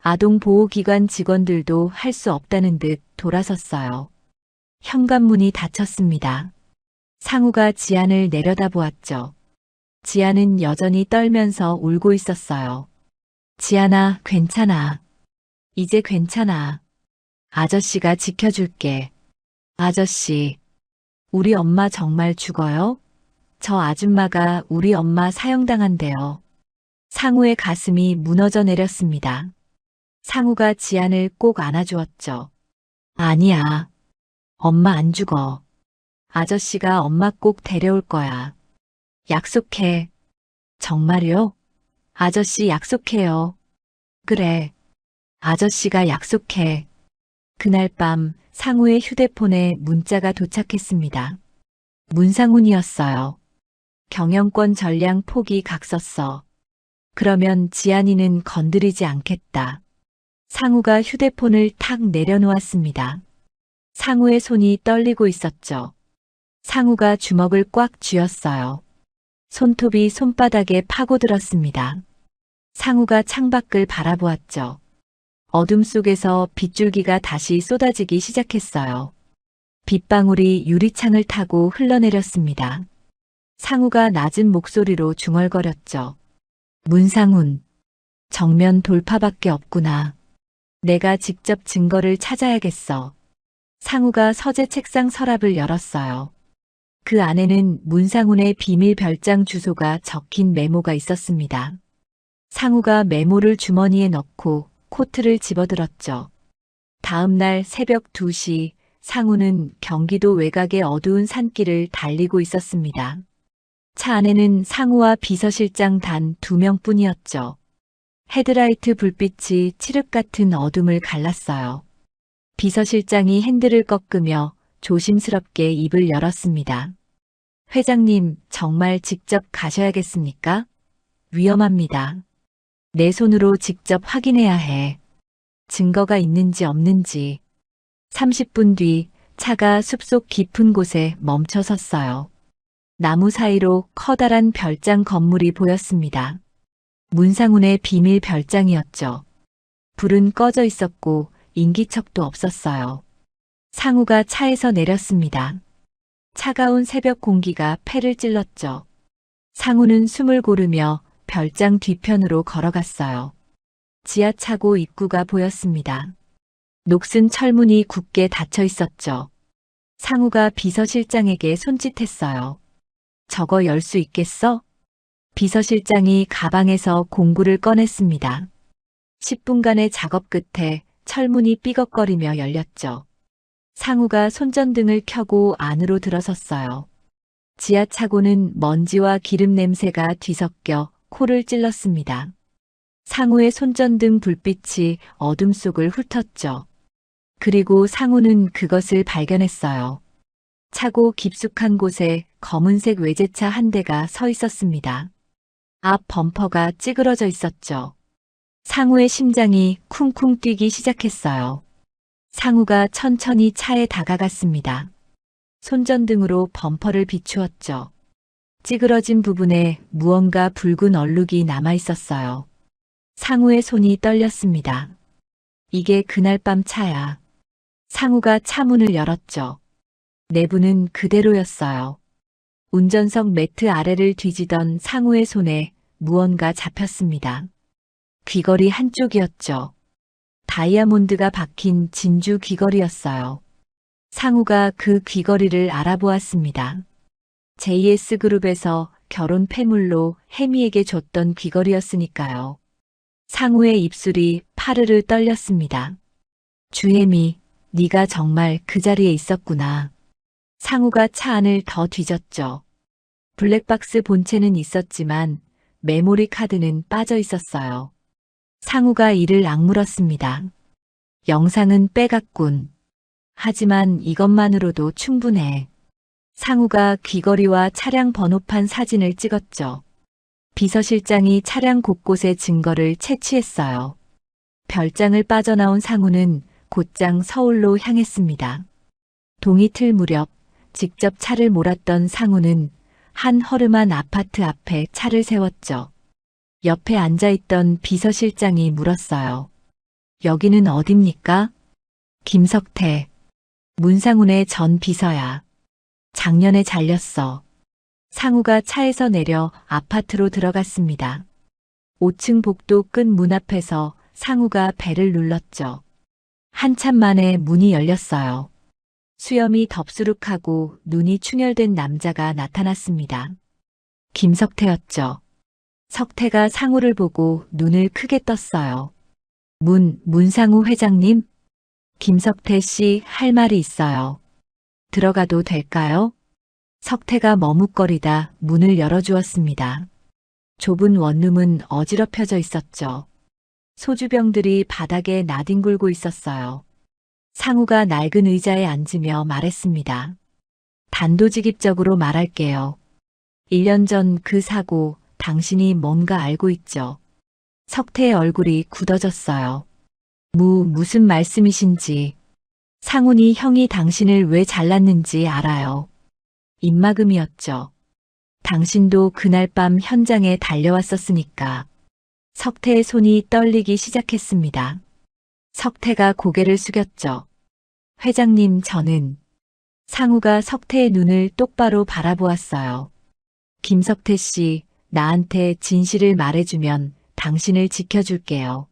아동보호기관 직원들도 할 수 없다는 듯 돌아섰어요. 현관문이 닫혔습니다. 상우가 지안을 내려다보았죠. 지안은 여전히 떨면서 울고 있었어요. 지안아, 괜찮아. 이제 괜찮아. 아저씨가 지켜줄게. 아저씨, 우리 엄마 정말 죽어요? 저 아줌마가 우리 엄마 사형당한대요. 상우의 가슴이 무너져 내렸습니다. 상우가 지안을 꼭 안아주었죠. 아니야. 엄마 안 죽어. 아저씨가 엄마 꼭 데려올 거야. 약속해. 정말요? 아저씨 약속해요. 그래. 아저씨가 약속해. 그날 밤 상우의 휴대폰에 문자가 도착했습니다. 문상훈이었어요. 경영권 전량 포기 각서써. 그러면 지안이는 건드리지 않겠다. 상우가 휴대폰을 탁 내려놓았습니다. 상우의 손이 떨리고 있었죠. 상우가 주먹을 꽉 쥐었어요. 손톱이 손바닥에 파고들었습니다. 상우가 창밖을 바라보았죠. 어둠 속에서 빗줄기가 다시 쏟아지기 시작했어요. 빗방울이 유리창을 타고 흘러내렸습니다. 상우가 낮은 목소리로 중얼거렸죠. 문상훈, 정면 돌파밖에 없구나. 내가 직접 증거를 찾아야겠어. 상우가 서재 책상 서랍을 열었어요. 그 안에는 문상훈의 비밀 별장 주소가 적힌 메모가 있었습니다. 상우가 메모를 주머니에 넣고 코트를 집어들었죠. 다음 날 새벽 2시 상우는 경기도 외곽의 어두운 산길을 달리고 있었습니다. 차 안에는 상우와 비서실장 단 2명뿐이었죠. 헤드라이트 불빛이 칠흑 같은 어둠을 갈랐어요. 비서실장이 핸들을 꺾으며 조심스럽게 입을 열었습니다. 회장님, 정말 직접 가셔야겠습니까? 위험합니다. 내 손으로 직접 확인해야 해. 증거가 있는지 없는지. 30분 뒤 차가 숲속 깊은 곳에 멈춰 섰어요. 나무 사이로 커다란 별장 건물이 보였습니다. 문상훈의 비밀 별장이었죠. 불은 꺼져 있었고 인기척도 없었어요. 상우가 차에서 내렸습니다. 차가운 새벽 공기가 폐를 찔렀죠. 상우는 숨을 고르며 별장 뒤편으로 걸어갔어요. 지하차고 입구가 보였습니다. 녹슨 철문이 굳게 닫혀 있었죠. 상우가 비서실장에게 손짓했어요. 저거 열 수 있겠어? 비서실장이 가방에서 공구를 꺼냈습니다. 10분간의 작업 끝에 철문이 삐걱거리며 열렸죠. 상우가 손전등을 켜고 안으로 들어섰어요. 지하차고는 먼지와 기름 냄새가 뒤섞여 코를 찔렀습니다. 상우의 손전등 불빛이 어둠 속을 훑었죠. 그리고 상우는 그것을 발견했어요. 차고 깊숙한 곳에 검은색 외제차 한 대가 서 있었습니다. 앞 범퍼가 찌그러져 있었죠. 상우의 심장이 쿵쿵 뛰기 시작했어요. 상우가 천천히 차에 다가갔습니다. 손전등으로 범퍼를 비추었죠. 찌그러진 부분에 무언가 붉은 얼룩이 남아 있었어요. 상우의 손이 떨렸습니다. 이게 그날 밤 차야. 상우가 차 문을 열었죠. 내부는 그대로였어요. 운전석 매트 아래를 뒤지던 상우의 손에 무언가 잡혔습니다. 귀걸이 한쪽이었죠. 다이아몬드가 박힌 진주 귀걸이였어요. 상우가 그 귀걸이를 알아보았습니다. JS그룹에서 결혼 폐물로 혜미에게 줬던 귀걸이였으니까요. 상우의 입술이 파르르 떨렸습니다. 주혜미, 네가 정말 그 자리에 있었구나. 상우가 차 안을 더 뒤졌죠. 블랙박스 본체는 있었지만 메모리 카드는 빠져 있었어요. 상우가 이를 악물었습니다. 영상은 빼갔군. 하지만 이것만으로도 충분해. 상우가 귀걸이와 차량 번호판 사진을 찍었죠. 비서실장이 차량 곳곳의 증거를 채취했어요. 별장을 빠져나온 상우는 곧장 서울로 향했습니다. 동이틀 무렵 직접 차를 몰았던 상우는 한 허름한 아파트 앞에 차를 세웠죠. 옆에 앉아있던 비서실장이 물었어요. 여기는 어딥니까? 김석태. 문상훈의 전 비서야. 작년에 잘렸어. 상우가 차에서 내려 아파트로 들어갔습니다. 5층 복도 끝 문 앞에서 상우가 벨을 눌렀죠. 한참 만에 문이 열렸어요. 수염이 덥수룩하고 눈이 충혈된 남자가 나타났습니다. 김석태였죠. 석태가 상우를 보고 눈을 크게 떴어요. 문상우 회장님? 김석태 씨 할 말이 있어요. 들어가도 될까요? 석태가 머뭇거리다 문을 열어주었습니다. 좁은 원룸은 어지럽혀져 있었죠. 소주병들이 바닥에 나뒹굴고 있었어요. 상우가 낡은 의자에 앉으며 말했습니다. 단도직입적으로 말할게요. 1년 전 그 사고 당신이 뭔가 알고 있죠? 석태의 얼굴이 굳어졌어요. 무슨 말씀이신지. 상훈이 형이 당신을 왜 잘랐는지 알아요. 입막음이었죠. 당신도 그날 밤 현장에 달려왔었으니까. 석태의 손이 떨리기 시작했습니다. 석태가 고개를 숙였죠. 회장님, 저는. 상우가 석태의 눈을 똑바로 바라보았어요. 김석태 씨, 나한테 진실을 말해주면 당신을 지켜줄게요.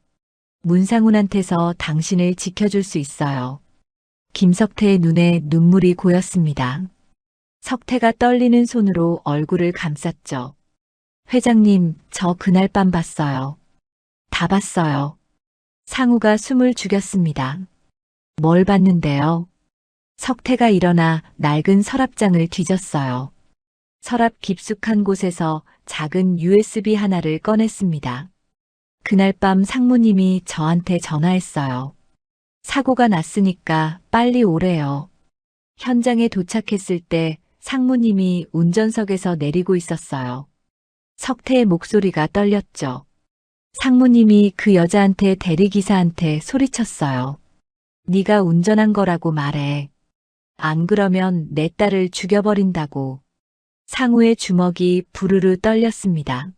문상훈한테서 당신을 지켜줄 수 있어요. 김석태의 눈에 눈물이 고였습니다. 석태가 떨리는 손으로 얼굴을 감쌌죠. 회장님, 저 그날 밤 봤어요. 다 봤어요. 상우가 숨을 죽였습니다. 뭘 봤는데요? 석태가 일어나 낡은 서랍장을 뒤졌어요. 서랍 깊숙한 곳에서 작은 USB 하나를 꺼냈습니다. 그날 밤 상무님이 저한테 전화했어요. 사고가 났으니까 빨리 오래요. 현장에 도착했을 때 상무님이 운전석에서 내리고 있었어요. 석태의 목소리가 떨렸죠. 상무님이 그 여자한테 대리기사한테 소리쳤어요. 네가 운전한 거라고 말해. 안 그러면 내 딸을 죽여버린다고. 상우의 주먹이 부르르 떨렸습니다.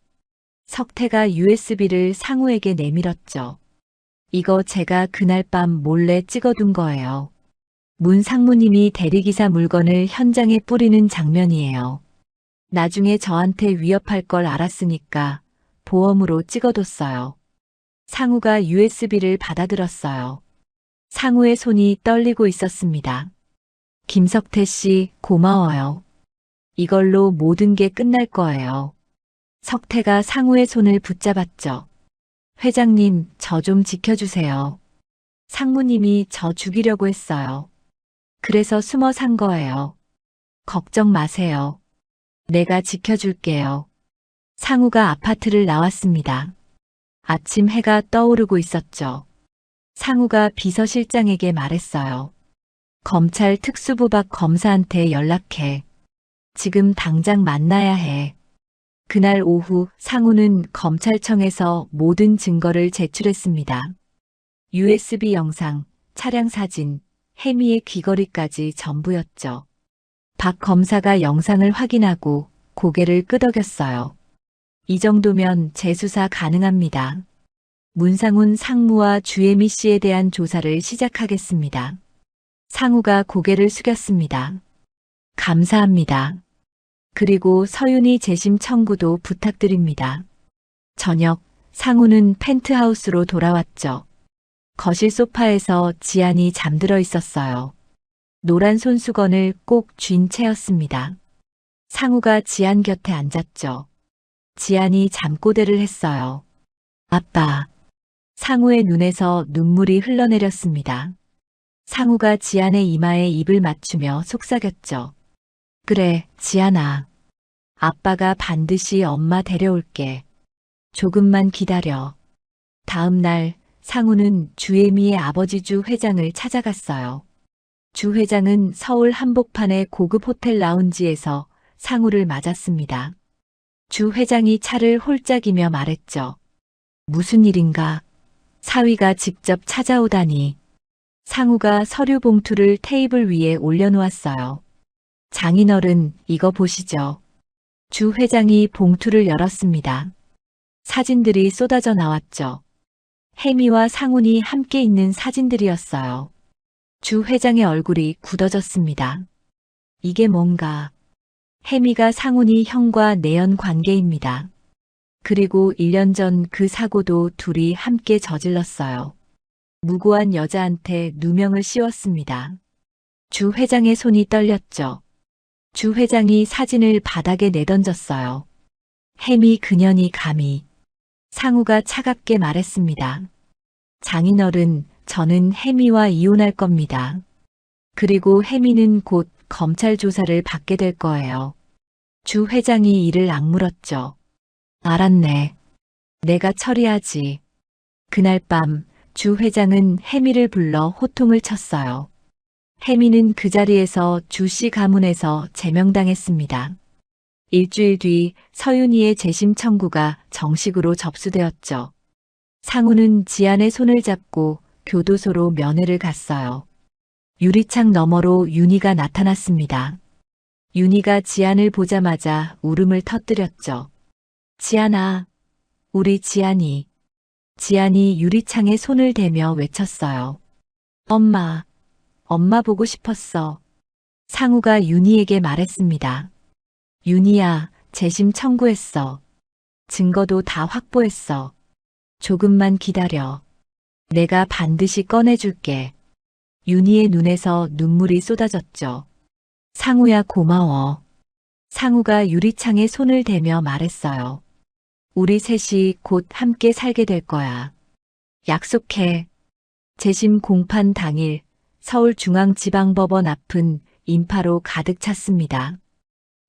석태가 USB를 상우에게 내밀었죠. 이거 제가 그날 밤 몰래 찍어둔 거예요. 문 상무님이 대리기사 물건을 현장에 뿌리는 장면이에요. 나중에 저한테 위협할 걸 알았으니까 보험으로 찍어뒀어요. 상우가 USB를 받아들었어요. 상우의 손이 떨리고 있었습니다. 김석태 씨, 고마워요. 이걸로 모든 게 끝날 거예요. 석태가 상우의 손을 붙잡았죠. 회장님, 저 좀 지켜주세요. 상무님이 저 죽이려고 했어요. 그래서 숨어 산 거예요. 걱정 마세요. 내가 지켜줄게요. 상우가 아파트를 나왔습니다. 아침 해가 떠오르고 있었죠. 상우가 비서실장에게 말했어요. 검찰 특수부박 검사한테 연락해. 지금 당장 만나야 해. 그날 오후 상우는 검찰청에서 모든 증거를 제출했습니다. USB 영상, 차량 사진, 혜미의 귀걸이까지 전부였죠. 박 검사가 영상을 확인하고 고개를 끄덕였어요. 이 정도면 재수사 가능합니다. 문상훈 상무와 주혜미 씨에 대한 조사를 시작하겠습니다. 상우가 고개를 숙였습니다. 감사합니다. 그리고 서윤이 재심 청구도 부탁드립니다. 저녁, 상우는 펜트하우스로 돌아왔죠. 거실 소파에서 지안이 잠들어 있었어요. 노란 손수건을 꼭 쥔 채였습니다. 상우가 지안 곁에 앉았죠. 지안이 잠꼬대를 했어요. 아빠. 상우의 눈에서 눈물이 흘러내렸습니다. 상우가 지안의 이마에 입을 맞추며 속삭였죠. 그래, 지안아. 아빠가 반드시 엄마 데려올게. 조금만 기다려. 다음 날 상우는 주혜미의 아버지 주 회장을 찾아갔어요. 주 회장은 서울 한복판의 고급 호텔 라운지에서 상우를 맞았습니다. 주 회장이 차를 홀짝이며 말했죠. 무슨 일인가? 사위가 직접 찾아오다니. 상우가 서류 봉투를 테이블 위에 올려놓았어요. 장인어른, 이거 보시죠. 주 회장이 봉투를 열었습니다. 사진들이 쏟아져 나왔죠. 혜미와 상훈이 함께 있는 사진들이었어요. 주 회장의 얼굴이 굳어졌습니다. 이게 뭔가. 혜미가 상훈이 형과 내연 관계입니다. 그리고 1년 전 그 사고도 둘이 함께 저질렀어요. 무고한 여자한테 누명을 씌웠습니다. 주 회장의 손이 떨렸죠. 주 회장이 사진을 바닥에 내던졌어요. 혜미 그년이 감히. 상우가 차갑게 말했습니다. 장인어른, 저는 혜미와 이혼할 겁니다. 그리고 혜미는 곧 검찰 조사를 받게 될 거예요. 주 회장이 이를 악물었죠. 알았네. 내가 처리하지. 그날 밤 주 회장은 혜미를 불러 호통을 쳤어요. 혜미는 그 자리에서 주씨 가문에서 제명당했습니다. 일주일 뒤 서윤이의 재심 청구가 정식으로 접수되었죠. 상우는 지안의 손을 잡고 교도소로 면회를 갔어요. 유리창 너머로 윤희가 나타났습니다. 윤희가 지안을 보자마자 울음을 터뜨렸죠. 지안아, 우리 지안이. 지안이 유리창에 손을 대며 외쳤어요. 엄마, 엄마 보고 싶었어. 상우가 윤희에게 말했습니다. 윤희야, 재심 청구했어. 증거도 다 확보했어. 조금만 기다려. 내가 반드시 꺼내줄게. 윤희의 눈에서 눈물이 쏟아졌죠. 상우야 고마워. 상우가 유리창에 손을 대며 말했어요. 우리 셋이 곧 함께 살게 될 거야. 약속해. 재심 공판 당일 서울중앙지방법원 앞은 인파로 가득 찼습니다.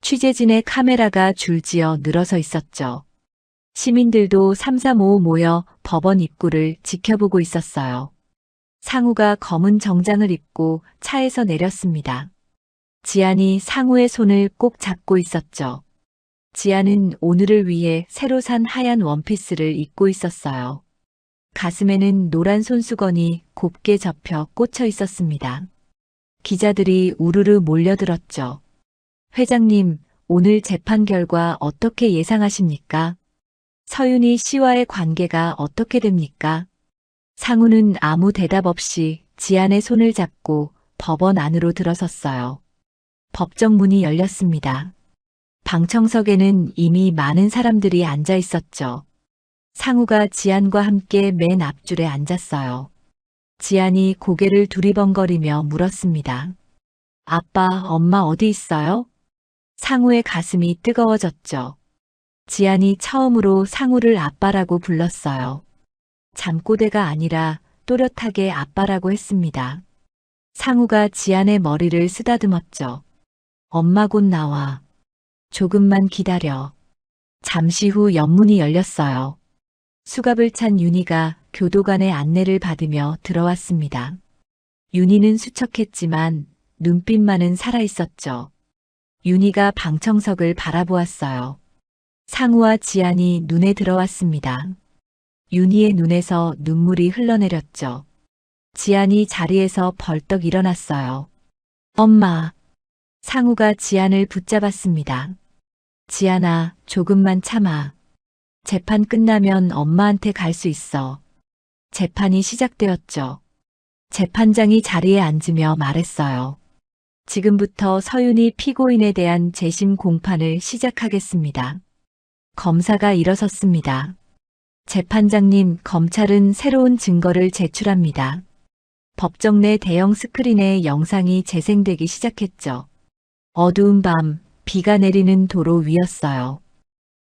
취재진의 카메라가 줄지어 늘어서 있었죠. 시민들도 삼삼오오 모여 법원 입구를 지켜보고 있었어요. 상우가 검은 정장을 입고 차에서 내렸습니다. 지안이 상우의 손을 꼭 잡고 있었죠. 지안은 오늘을 위해 새로 산 하얀 원피스를 입고 있었어요. 가슴에는 노란 손수건이 곱게 접혀 꽂혀 있었습니다. 기자들이 우르르 몰려들었죠. 회장님, 오늘 재판 결과 어떻게 예상하십니까? 서윤이 씨와의 관계가 어떻게 됩니까? 상우는 아무 대답 없이 지안의 손을 잡고 법원 안으로 들어섰어요. 법정 문이 열렸습니다. 방청석에는 이미 많은 사람들이 앉아 있었죠. 상우가 지안과 함께 맨 앞줄에 앉았어요. 지안이 고개를 두리번거리며 물었습니다. 아빠, 엄마 어디 있어요? 상우의 가슴이 뜨거워졌죠. 지안이 처음으로 상우를 아빠라고 불렀어요. 잠꼬대가 아니라 또렷하게 아빠라고 했습니다. 상우가 지안의 머리를 쓰다듬었죠. 엄마 곧 나와. 조금만 기다려. 잠시 후 연문이 열렸어요. 수갑을 찬 윤희가 교도관의 안내를 받으며 들어왔습니다. 윤희는 수척했지만 눈빛만은 살아있었죠. 윤희가 방청석을 바라보았어요. 상우와 지안이 눈에 들어왔습니다. 윤희의 눈에서 눈물이 흘러내렸죠. 지안이 자리에서 벌떡 일어났어요. 엄마. 상우가 지안을 붙잡았습니다. 지안아, 조금만 참아. 재판 끝나면 엄마한테 갈 수 있어. 재판이 시작되었죠. 재판장이 자리에 앉으며 말했어요. 지금부터 서윤이 피고인에 대한 재심 공판을 시작하겠습니다. 검사가 일어섰습니다. 재판장님, 검찰은 새로운 증거를 제출합니다. 법정 내 대형 스크린에 영상이 재생되기 시작했죠. 어두운 밤, 비가 내리는 도로 위였어요.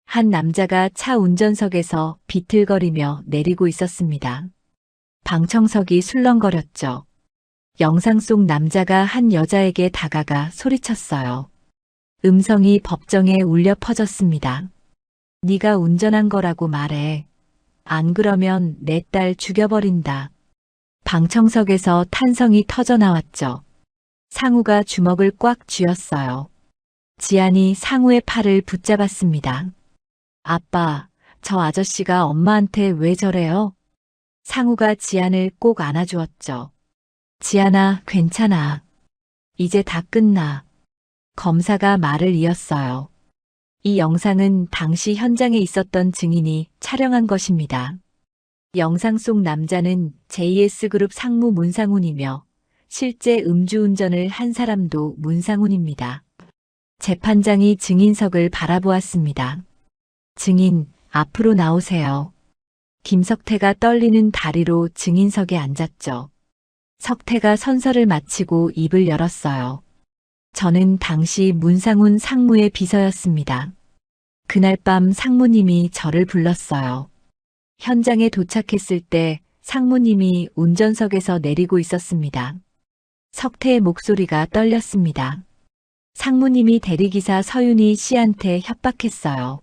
한 남자가 차 운전석에서 비틀거리며 내리고 있었습니다. 방청석이 술렁거렸죠. 영상 속 남자가 한 여자에게 다가가 소리쳤어요. 음성이 법정에 울려 퍼졌습니다. 네가 운전한 거라고 말해. 안 그러면 내 딸 죽여버린다. 방청석에서 탄성이 터져 나왔죠. 상우가 주먹을 꽉 쥐었어요. 지안이 상우의 팔을 붙잡았습니다. 아빠, 저 아저씨가 엄마한테 왜 저래요? 상우가 지안을 꼭 안아주었죠. 지안아, 괜찮아. 이제 다 끝나. 검사가 말을 이었어요. 이 영상은 당시 현장에 있었던 증인이 촬영한 것입니다. 영상 속 남자는 JS그룹 상무 문상훈이며 실제 음주운전을 한 사람도 문상훈입니다. 재판장이 증인석을 바라보았습니다. 증인, 앞으로 나오세요. 김석태가 떨리는 다리로 증인석에 앉았죠. 석태가 선서를 마치고 입을 열었어요. 저는 당시 문상훈 상무의 비서였습니다. 그날 밤 상무님이 저를 불렀어요. 현장에 도착했을 때 상무님이 운전석에서 내리고 있었습니다. 석태의 목소리가 떨렸습니다. 상무님이 대리기사 서윤희 씨한테 협박했어요.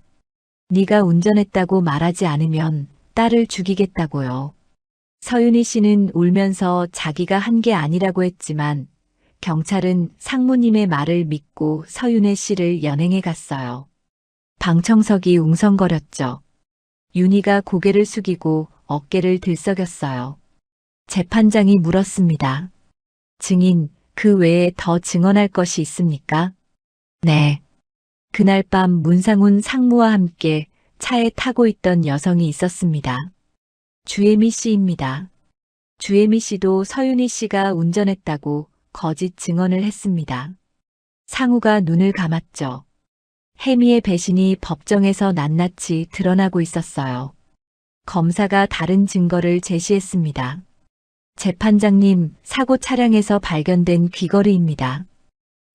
네가 운전했다고 말하지 않으면 딸을 죽이겠다고요. 서윤희 씨는 울면서 자기가 한 게 아니라고 했지만 경찰은 상무님의 말을 믿고 서윤혜 씨를 연행해 갔어요. 방청석이 웅성거렸죠. 윤희가 고개를 숙이고 어깨를 들썩였어요. 재판장이 물었습니다. 증인, 그 외에 더 증언할 것이 있습니까? 네. 그날 밤 문상훈 상무와 함께 차에 타고 있던 여성이 있었습니다. 주혜미 씨입니다. 주혜미 씨도 서윤희 씨가 운전했다고 거짓 증언을 했습니다. 상우가 눈을 감았죠. 혜미의 배신이 법정에서 낱낱이 드러나고 있었어요. 검사가 다른 증거를 제시했습니다. 재판장님, 사고 차량에서 발견된 귀걸이입니다.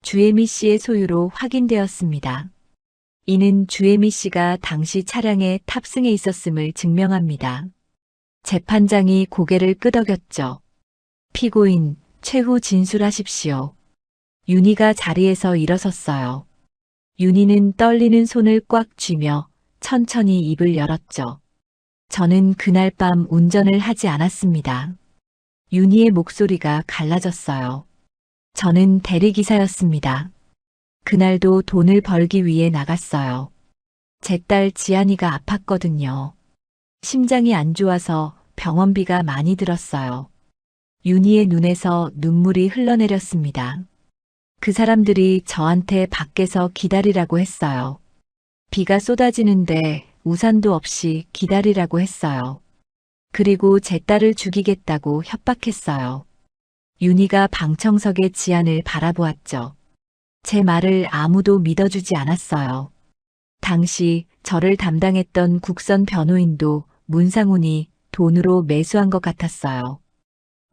주혜미 씨의 소유로 확인되었습니다. 이는 주혜미 씨가 당시 차량에 탑승해 있었음을 증명합니다. 재판장이 고개를 끄덕였죠. 피고인, 최후 진술하십시오. 윤희가 자리에서 일어섰어요. 윤희는 떨리는 손을 꽉 쥐며 천천히 입을 열었죠. 저는 그날 밤 운전을 하지 않았습니다. 윤희의 목소리가 갈라졌어요. 저는 대리기사였습니다. 그날도 돈을 벌기 위해 나갔어요. 제 딸 지안이가 아팠거든요. 심장이 안 좋아서 병원비가 많이 들었어요. 윤희의 눈에서 눈물이 흘러내렸습니다. 그 사람들이 저한테 밖에서 기다리라고 했어요. 비가 쏟아지는데 우산도 없이 기다리라고 했어요. 그리고 제 딸을 죽이겠다고 협박했어요. 윤희가 방청석의 지안을 바라보았죠. 제 말을 아무도 믿어주지 않았어요. 당시 저를 담당했던 국선 변호인도 문상훈이 돈으로 매수한 것 같았어요.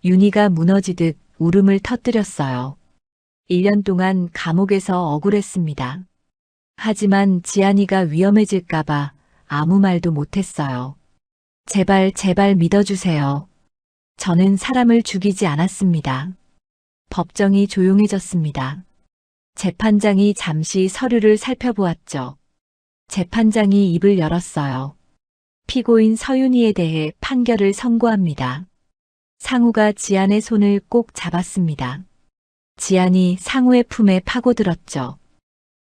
윤희가 무너지듯 울음을 터뜨렸어요. 1년 동안 감옥에서 억울했습니다. 하지만 지안이가 위험해질까봐 아무 말도 못했어요. 제발 믿어주세요. 저는 사람을 죽이지 않았습니다. 법정이 조용해졌습니다. 재판장이 잠시 서류를 살펴보았죠. 재판장이 입을 열었어요. 피고인 서윤희에 대해 판결을 선고합니다. 상우가 지안의 손을 꼭 잡았습니다. 지안이 상우의 품에 파고들었죠.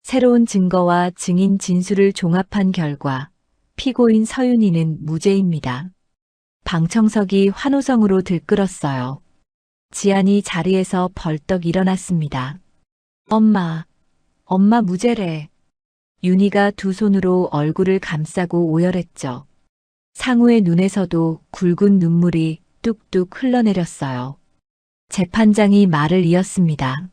새로운 증거와 증인 진술을 종합한 결과 피고인 서윤희는 무죄입니다. 방청석이 환호성으로 들끓었어요. 지안이 자리에서 벌떡 일어났습니다. 엄마 무죄래. 윤희가 두 손으로 얼굴을 감싸고 오열했죠. 상우의 눈에서도 굵은 눈물이 뚝뚝 흘러내렸어요. 재판장이 말을 이었습니다.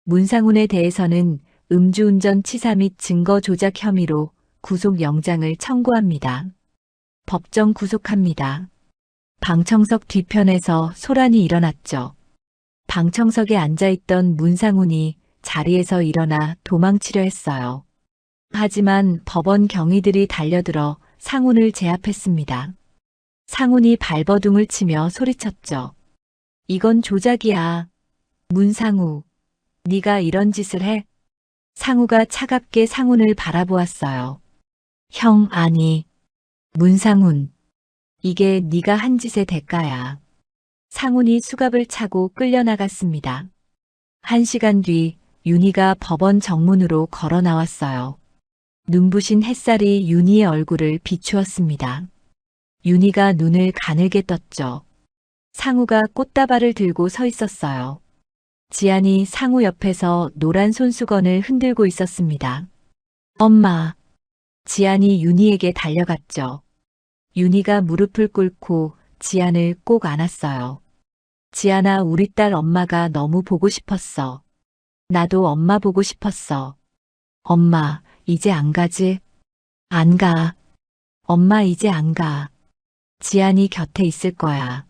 문상훈에 대해서는 음주운전 치사 및 증거 조작 혐의로 구속영장을 청구합니다. 법정 구속합니다. 방청석 뒤편에서 소란이 일어났죠. 방청석에 앉아있던 문상훈이 자리에서 일어나 도망치려 했어요. 하지만 법원 경위들이 달려들어 상훈을 제압했습니다. 상훈이 발버둥을 치며 소리쳤죠. 이건 조작이야. 문상우, 네가 이런 짓을 해? 상우가 차갑게 상훈을 바라보았어요. 형, 아니. 문상훈, 이게 네가 한 짓의 대가야. 상훈이 수갑을 차고 끌려나갔습니다. 1시간 뒤 윤희가 법원 정문으로 걸어 나왔어요. 눈부신 햇살이 윤희의 얼굴을 비추었습니다. 윤희가 눈을 가늘게 떴죠. 상우가 꽃다발을 들고 서 있었어요. 지안이 상우 옆에서 노란 손수건을 흔들고 있었습니다. 엄마. 지안이 윤희에게 달려갔죠. 윤희가 무릎을 꿇고 지안을 꼭 안았어요. 지안아, 우리 딸 엄마가 너무 보고 싶었어. 나도 엄마 보고 싶었어. 엄마, 이제 안 가지? 안 가. 엄마, 이제 안 가. 지안이 곁에 있을 거야.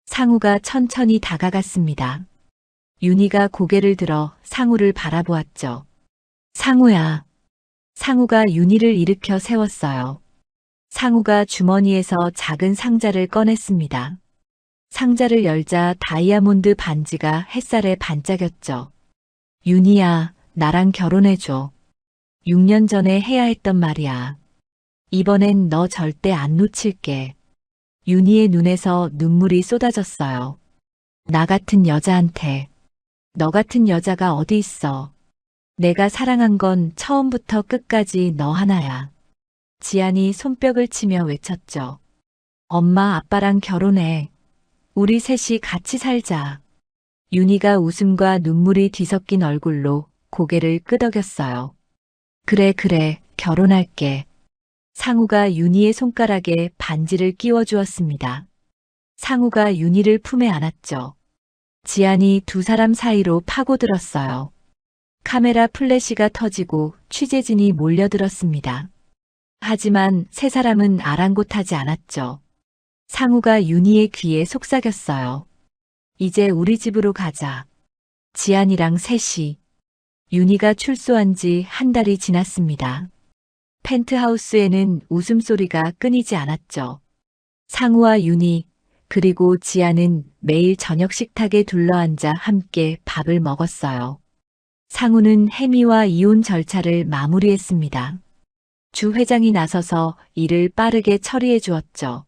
상우가 천천히 다가갔습니다. 윤희가 고개를 들어 상우를 바라보았죠. 상우야. 상우가 윤희를 일으켜 세웠어요. 상우가 주머니에서 작은 상자를 꺼냈습니다. 상자를 열자 다이아몬드 반지가 햇살에 반짝였죠. 윤희야, 나랑 결혼해줘. 6년 전에 해야 했던 말이야. 이번엔 너 절대 안 놓칠게. 윤희의 눈에서 눈물이 쏟아졌어요. 나 같은 여자한테. 너 같은 여자가 어디 있어. 내가 사랑한 건 처음부터 끝까지 너 하나야. 지안이 손뼉을 치며 외쳤죠. 엄마, 아빠랑 결혼해. 우리 셋이 같이 살자. 윤희가 웃음과 눈물이 뒤섞인 얼굴로 고개를 끄덕였어요. 그래, 결혼할게. 상우가 윤희의 손가락에 반지를 끼워 주었습니다. 상우가 윤희를 품에 안았죠. 지안이 두 사람 사이로 파고들었어요. 카메라 플래시가 터지고 취재진이 몰려들었습니다. 하지만 세 사람은 아랑곳하지 않았죠. 상우가 윤희의 귀에 속삭였어요. 이제 우리 집으로 가자. 지안이랑 셋이. 윤희가 출소한 지 한 달이 지났습니다. 펜트하우스에는 웃음소리가 끊이지 않았죠. 상우와 윤희, 그리고 지안은 매일 저녁 식탁에 둘러앉아 함께 밥을 먹었어요. 상우는 혜미와 이혼 절차를 마무리했습니다. 주 회장이 나서서 일을 빠르게 처리해 주었죠.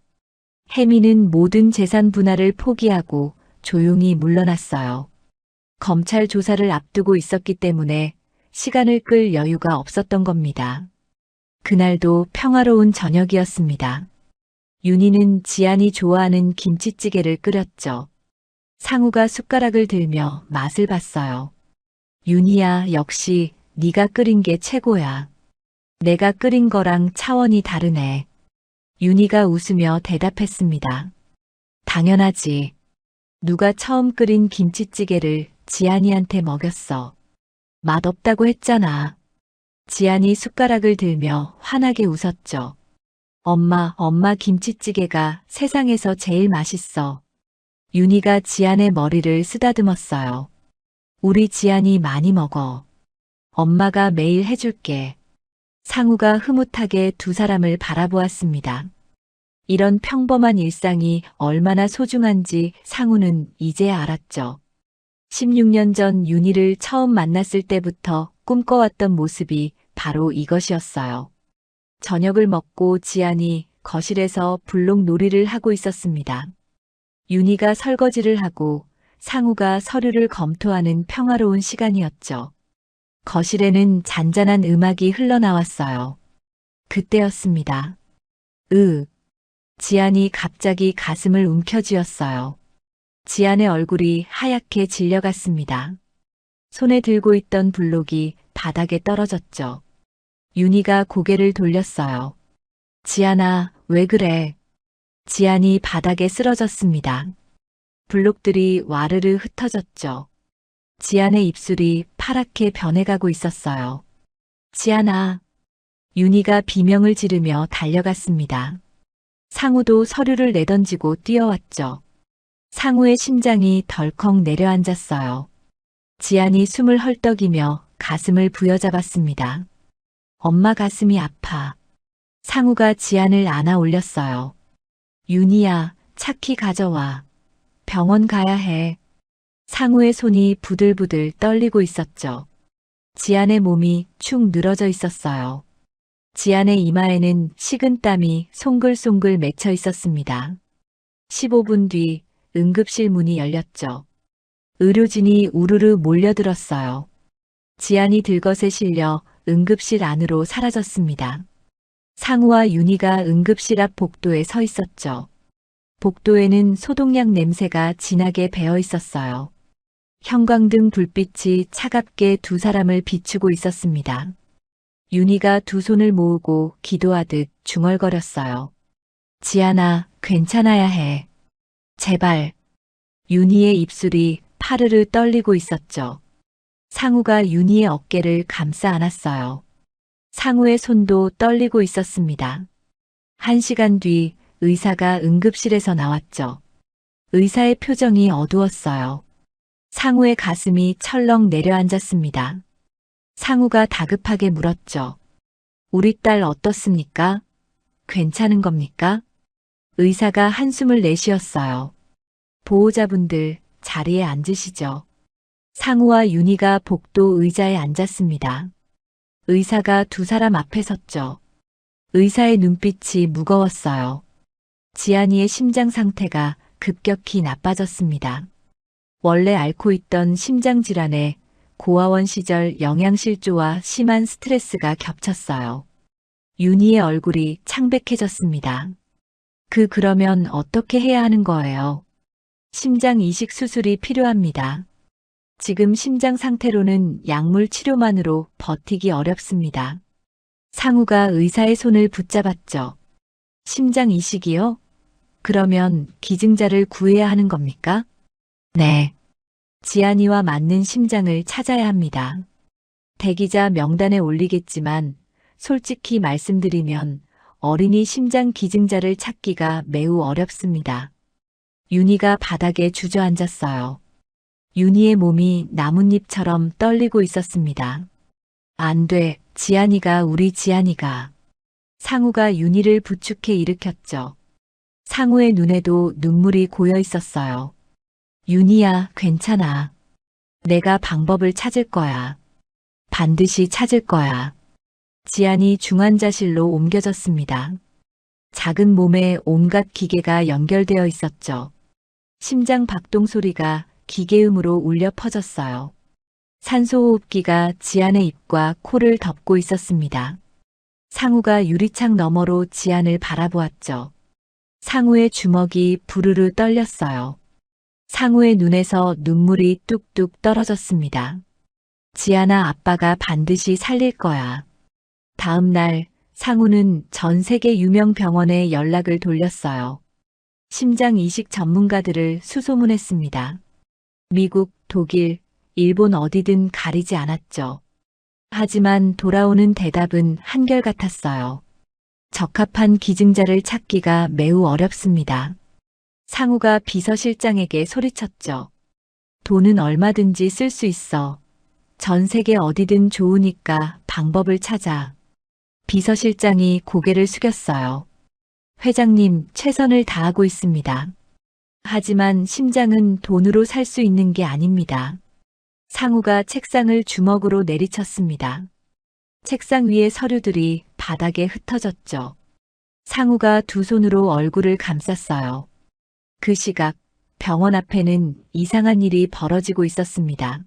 혜미는 모든 재산 분할을 포기하고 조용히 물러났어요. 검찰 조사를 앞두고 있었기 때문에 시간을 끌 여유가 없었던 겁니다. 그날도 평화로운 저녁이었습니다. 윤희는 지안이 좋아하는 김치찌개를 끓였죠. 상우가 숟가락을 들며 맛을 봤어요. 윤희야, 역시 네가 끓인 게 최고야. 내가 끓인 거랑 차원이 다르네. 윤희가 웃으며 대답했습니다. 당연하지. 누가 처음 끓인 김치찌개를 지안이한테 먹였어. 맛없다고 했잖아. 지안이 숟가락을 들며 환하게 웃었죠. 엄마 김치찌개가 세상에서 제일 맛있어. 윤희가 지안의 머리를 쓰다듬었어요. 우리 지안이 많이 먹어. 엄마가 매일 해줄게. 상우가 흐뭇하게 두 사람을 바라보았습니다. 이런 평범한 일상이 얼마나 소중한지 상우는 이제야 알았죠. 16년 전 윤희를 처음 만났을 때부터 꿈꿔왔던 모습이 바로 이것이었어요. 저녁을 먹고 지안이 거실에서 블록 놀이를 하고 있었습니다. 윤희가 설거지를 하고 상우가 서류를 검토하는 평화로운 시간이었죠. 거실에는 잔잔한 음악이 흘러나왔어요. 그때였습니다. 지안이 갑자기 가슴을 움켜쥐었어요. 지안의 얼굴이 하얗게 질려갔습니다. 손에 들고 있던 블록이 바닥에 떨어졌죠. 윤희가 고개를 돌렸어요. 지안아, 왜 그래? 지안이 바닥에 쓰러졌습니다. 블록들이 와르르 흩어졌죠. 지안의 입술이 파랗게 변해가고 있었어요. 지안아. 윤희가 비명을 지르며 달려갔습니다. 상우도 서류를 내던지고 뛰어왔죠. 상우의 심장이 덜컥 내려앉았어요. 지안이 숨을 헐떡이며 가슴을 부여잡았습니다. 엄마 가슴이 아파. 상우가 지안을 안아 올렸어요. 윤희야, 차키 가져와. 병원 가야 해. 상우의 손이 부들부들 떨리고 있었죠. 지안의 몸이 축 늘어져 있었어요. 지안의 이마에는 식은 땀이 송글송글 맺혀 있었습니다. 15분 뒤 응급실 문이 열렸죠. 의료진이 우르르 몰려들었어요. 지안이 들것에 실려 응급실 안으로 사라졌습니다. 상우와 윤희가 응급실 앞 복도에 서 있었죠. 복도에는 소독약 냄새가 진하게 배어 있었어요. 형광등 불빛이 차갑게 두 사람을 비추고 있었습니다. 윤희가 두 손을 모으고 기도하듯 중얼거렸어요. 지안아, 괜찮아야 해. 제발. 윤희의 입술이 파르르 떨리고 있었죠. 상우가 윤희의 어깨를 감싸 안았어요. 상우의 손도 떨리고 있었습니다. 1시간 뒤 의사가 응급실에서 나왔죠. 의사의 표정이 어두웠어요. 상우의 가슴이 철렁 내려앉았습니다. 상우가 다급하게 물었죠. 우리 딸 어떻습니까? 괜찮은 겁니까? 의사가 한숨을 내쉬었어요. 보호자분들 자리에 앉으시죠. 상우와 윤희가 복도 의자에 앉았습니다. 의사가 두 사람 앞에 섰죠. 의사의 눈빛이 무거웠어요. 지안이의 심장 상태가 급격히 나빠졌습니다. 원래 앓고 있던 심장 질환에 고아원 시절 영양실조와 심한 스트레스가 겹쳤어요. 윤희의 얼굴이 창백해졌습니다. 그러면 어떻게 해야 하는 거예요? 심장 이식 수술이 필요합니다. 지금 심장 상태로는 약물 치료만으로 버티기 어렵습니다. 상우가 의사의 손을 붙잡았죠. 심장 이식이요? 그러면 기증자를 구해야 하는 겁니까? 네. 지안이와 맞는 심장을 찾아야 합니다. 대기자 명단에 올리겠지만 솔직히 말씀드리면 어린이 심장 기증자를 찾기가 매우 어렵습니다. 윤희가 바닥에 주저앉았어요. 윤희의 몸이 나뭇잎처럼 떨리고 있었습니다. 안 돼, 지안이가 우리 지안이가. 상우가 윤희를 부축해 일으켰죠. 상우의 눈에도 눈물이 고여 있었어요. 윤희야, 괜찮아. 내가 방법을 찾을 거야. 반드시 찾을 거야. 지안이 중환자실로 옮겨졌습니다. 작은 몸에 온갖 기계가 연결되어 있었죠. 심장 박동 소리가 기계음으로 울려 퍼졌어요. 산소호흡기가 지안의 입과 코를 덮고 있었습니다. 상우가 유리창 너머로 지안을 바라보았죠. 상우의 주먹이 부르르 떨렸어요. 상우의 눈에서 눈물이 뚝뚝 떨어졌습니다. 지안아, 아빠가 반드시 살릴 거야. 다음 날 상우는 전 세계 유명 병원에 연락을 돌렸어요. 심장 이식 전문가들을 수소문했습니다. 미국, 독일, 일본 어디든 가리지 않았죠. 하지만 돌아오는 대답은 한결같았어요. 적합한 기증자를 찾기가 매우 어렵습니다. 상우가 비서실장에게 소리쳤죠. 돈은 얼마든지 쓸 수 있어. 전 세계 어디든 좋으니까 방법을 찾아. 비서실장이 고개를 숙였어요. 회장님, 최선을 다하고 있습니다. 하지만 심장은 돈으로 살 수 있는 게 아닙니다. 상우가 책상을 주먹으로 내리쳤습니다. 책상 위의 서류들이 바닥에 흩어졌죠. 상우가 두 손으로 얼굴을 감쌌어요. 그 시각 병원 앞에는 이상한 일이 벌어지고 있었습니다.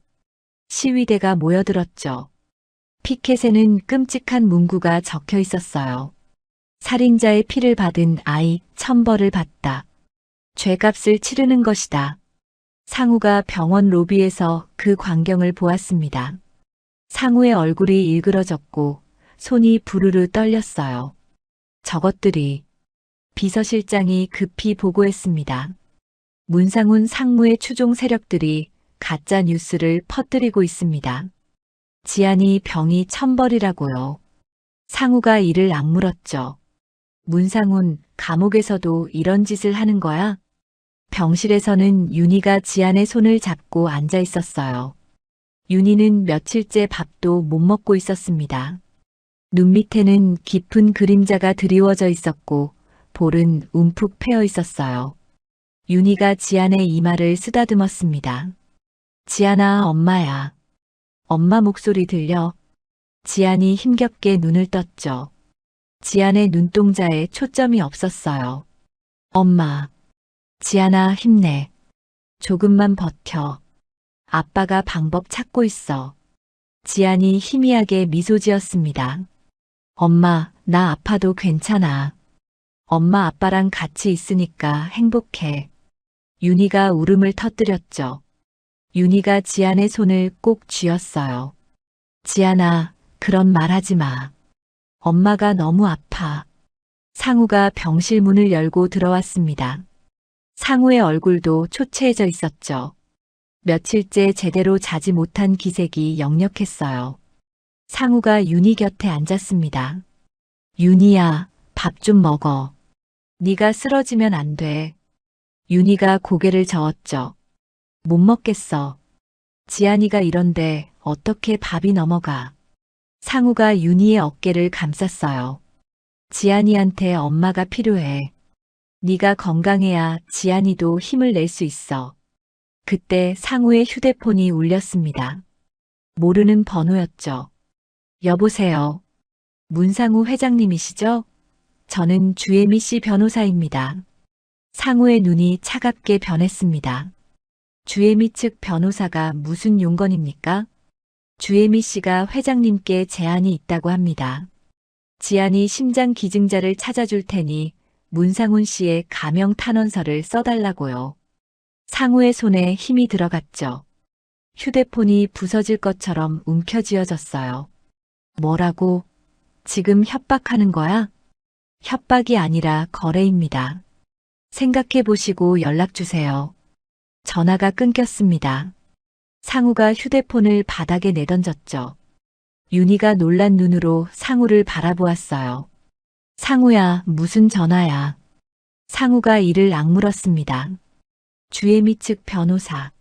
시위대가 모여들었죠. 피켓에는 끔찍한 문구가 적혀 있었어요. 살인자의 피를 받은 아이 천벌을 받다. 죄값을 치르는 것이다. 상우가 병원 로비에서 그 광경을 보았습니다. 상우의 얼굴이 일그러졌고 손이 부르르 떨렸어요. 저것들이 비서실장이 급히 보고했습니다. 문상훈 상무의 추종 세력들이 가짜 뉴스를 퍼뜨리고 있습니다. 지안이 병이 천벌이라고요. 상우가 이를 악물었죠. 문상훈, 감옥에서도 이런 짓을 하는 거야? 병실에서는 윤희가 지안의 손을 잡고 앉아 있었어요. 윤희는 며칠째 밥도 못 먹고 있었습니다. 눈 밑에는 깊은 그림자가 드리워져 있었고 볼은 움푹 패여 있었어요. 윤희가 지안의 이마를 쓰다듬었습니다. 지안아, 엄마야. 엄마 목소리 들려? 지안이 힘겹게 눈을 떴죠. 지안의 눈동자에 초점이 없었어요. 엄마. 지안아, 힘내. 조금만 버텨. 아빠가 방법 찾고 있어. 지안이 희미하게 미소 지었습니다. 엄마, 나 아파도 괜찮아. 엄마 아빠랑 같이 있으니까 행복해. 윤희가 울음을 터뜨렸죠. 윤희가 지안의 손을 꼭 쥐었어요. 지안아, 그런 말 하지 마. 엄마가 너무 아파. 상우가 병실 문을 열고 들어왔습니다. 상우의 얼굴도 초췌해져 있었죠. 며칠째 제대로 자지 못한 기색이 역력했어요. 상우가 윤희 곁에 앉았습니다. 윤희야, 밥 좀 먹어. 네가 쓰러지면 안 돼. 윤희가 고개를 저었죠. 못 먹겠어. 지안이가 이런데 어떻게 밥이 넘어가. 상우가 윤희의 어깨를 감쌌어요. 지안이한테 엄마가 필요해. 네가 건강해야 지안이도 힘을 낼 수 있어. 그때 상우의 휴대폰이 울렸습니다. 모르는 번호였죠. 여보세요. 문상우 회장님이시죠? 저는 주혜미 씨 변호사입니다. 상우의 눈이 차갑게 변했습니다. 주혜미 측 변호사가 무슨 용건입니까? 주혜미 씨가 회장님께 제안이 있다고 합니다. 지안이 심장 기증자를 찾아줄 테니 문상훈 씨의 가명 탄원서를 써달라고요. 상우의 손에 힘이 들어갔죠. 휴대폰이 부서질 것처럼 움켜쥐어졌어요. 뭐라고? 지금 협박하는 거야? 협박이 아니라 거래입니다. 생각해 보시고 연락 주세요. 전화가 끊겼습니다. 상우가 휴대폰을 바닥에 내던졌죠. 윤희가 놀란 눈으로 상우를 바라보았어요. 상우야, 무슨 전화야? 상우가 이를 악물었습니다. 주혜미 측 변호사.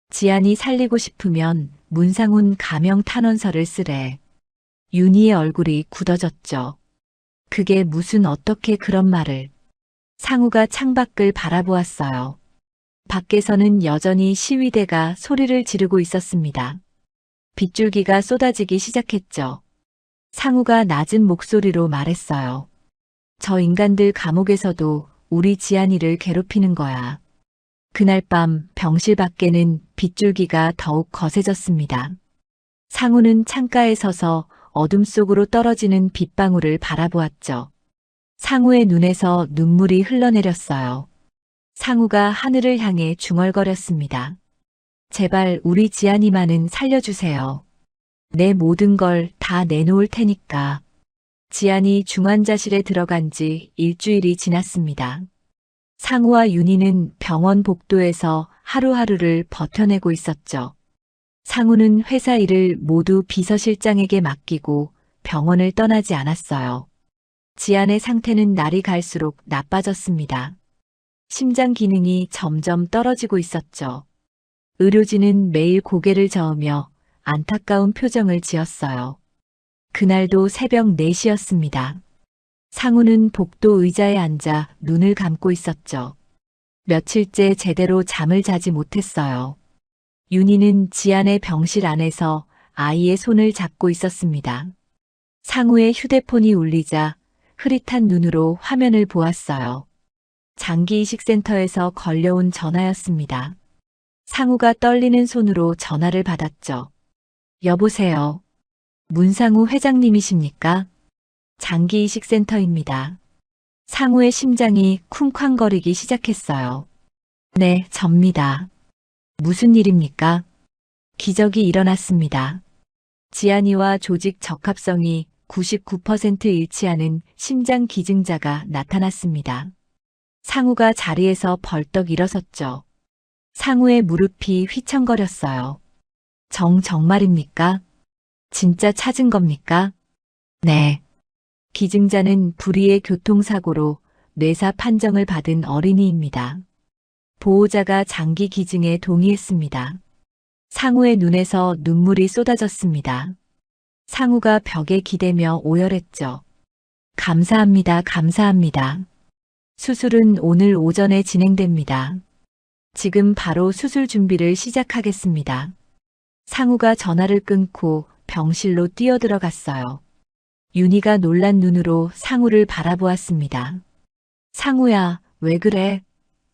지안이 살리고 싶으면 문상훈 가명 탄원서를 쓰래. 윤희의 얼굴이 굳어졌죠. 그게 무슨 어떻게 그런 말을. 상우가 창밖을 바라보았어요. 밖에서는 여전히 시위대가 소리를 지르고 있었습니다. 빗줄기가 쏟아지기 시작했죠. 상우가 낮은 목소리로 말했어요. 저 인간들 감옥에서도 우리 지안이를 괴롭히는 거야. 그날 밤 병실 밖에는 빗줄기가 더욱 거세졌습니다. 상우는 창가에 서서 어둠 속으로 떨어지는 빗방울을 바라보았죠. 상우의 눈에서 눈물이 흘러내렸어요. 상우가 하늘을 향해 중얼거렸습니다. 제발 우리 지안이만은 살려주세요. 내 모든 걸 다 내놓을 테니까. 지안이 중환자실에 들어간 지 일주일이 지났습니다. 상우와 윤희는 병원 복도에서 하루하루를 버텨내고 있었죠. 상우는 회사 일을 모두 비서실장에게 맡기고 병원을 떠나지 않았어요. 지안의 상태는 날이 갈수록 나빠졌습니다. 심장 기능이 점점 떨어지고 있었죠. 의료진은 매일 고개를 저으며 안타까운 표정을 지었어요. 그날도 새벽 4시였습니다. 상우는 복도 의자에 앉아 눈을 감고 있었죠. 며칠째 제대로 잠을 자지 못했어요. 윤희는 지안의 병실 안에서 아이의 손을 잡고 있었습니다. 상우의 휴대폰이 울리자 흐릿한 눈으로 화면을 보았어요. 장기이식센터에서 걸려온 전화였습니다. 상우가 떨리는 손으로 전화를 받았죠. 여보세요. 문상우 회장님이십니까? 장기이식센터입니다. 상우의 심장이 쿵쾅거리기 시작했어요. 네, 접니다. 무슨 일입니까? 기적이 일어났습니다. 지안이와 조직 적합성이 99% 일치하는 심장 기증자가 나타났습니다. 상우가 자리에서 벌떡 일어섰죠. 상우의 무릎이 휘청거렸어요. 정말입니까? 진짜 찾은 겁니까? 네. 기증자는 불의의 교통사고로 뇌사 판정을 받은 어린이입니다. 보호자가 장기 기증에 동의했습니다. 상우의 눈에서 눈물이 쏟아졌습니다. 상우가 벽에 기대며 오열했죠. 감사합니다. 수술은 오늘 오전에 진행됩니다. 지금 바로 수술 준비를 시작하겠습니다. 상우가 전화를 끊고 병실로 뛰어들어갔어요. 윤희가 놀란 눈으로 상우를 바라보았습니다. 상우야, 왜 그래?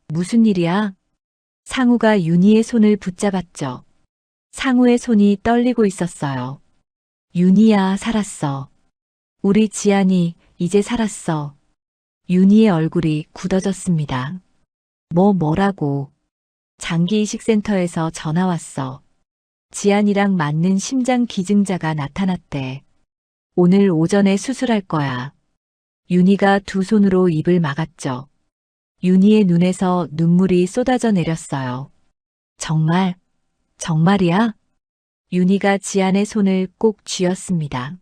무슨 일이야? 상우가 윤희의 손을 붙잡았죠. 상우의 손이 떨리고 있었어요. 윤희야, 살았어. 우리 지안이 이제 살았어. 윤희의 얼굴이 굳어졌습니다. 뭐라고? 장기이식센터에서 전화 왔어. 지안이랑 맞는 심장 기증자가 나타났대. 오늘 오전에 수술할 거야. 윤희가 두 손으로 입을 막았죠. 윤희의 눈에서 눈물이 쏟아져 내렸어요. 정말이야? 윤희가 지안의 손을 꼭 쥐었습니다.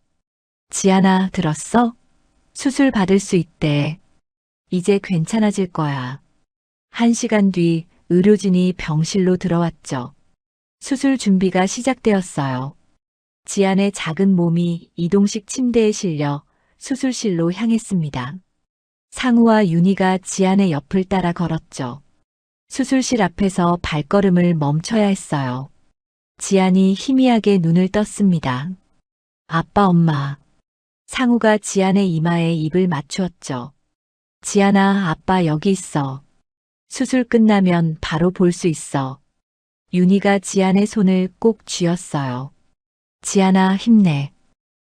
지안아, 들었어? 수술 받을 수 있대. 이제 괜찮아질 거야. 1시간 뒤 의료진이 병실로 들어왔죠. 수술 준비가 시작되었어요. 지안의 작은 몸이 이동식 침대에 실려 수술실로 향했습니다. 상우와 윤희가 지안의 옆을 따라 걸었죠. 수술실 앞에서 발걸음을 멈춰야 했어요. 지안이 희미하게 눈을 떴습니다. 아빠, 엄마. 상우가 지안의 이마에 입을 맞추었죠. 지안아, 아빠 여기 있어. 수술 끝나면 바로 볼 수 있어. 윤희가 지안의 손을 꼭 쥐었어요. 지안아, 힘내.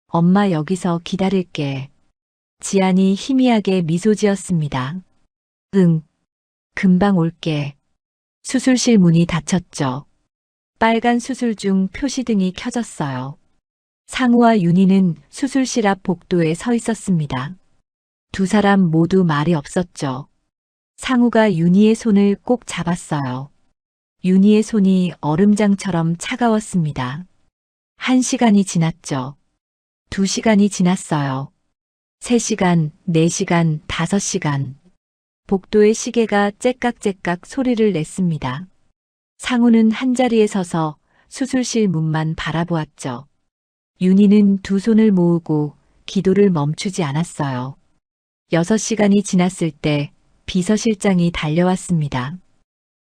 엄마 여기서 기다릴게. 지안이 희미하게 미소 지었습니다. 응, 금방 올게. 수술실 문이 닫혔죠. 빨간 수술 중 표시등이 켜졌어요. 상우와 윤희는 수술실 앞 복도에 서 있었습니다. 두 사람 모두 말이 없었죠. 상우가 윤희의 손을 꼭 잡았어요. 윤희의 손이 얼음장처럼 차가웠습니다. 1시간이 지났죠. 2시간이 지났어요. 3시간, 4시간, 5시간. 복도의 시계가 째깍째깍 소리를 냈습니다. 상우는 한자리에 서서 수술실 문만 바라보았죠. 윤희는 두 손을 모으고 기도를 멈추지 않았어요. 6시간이 지났을 때 비서실장이 달려왔습니다.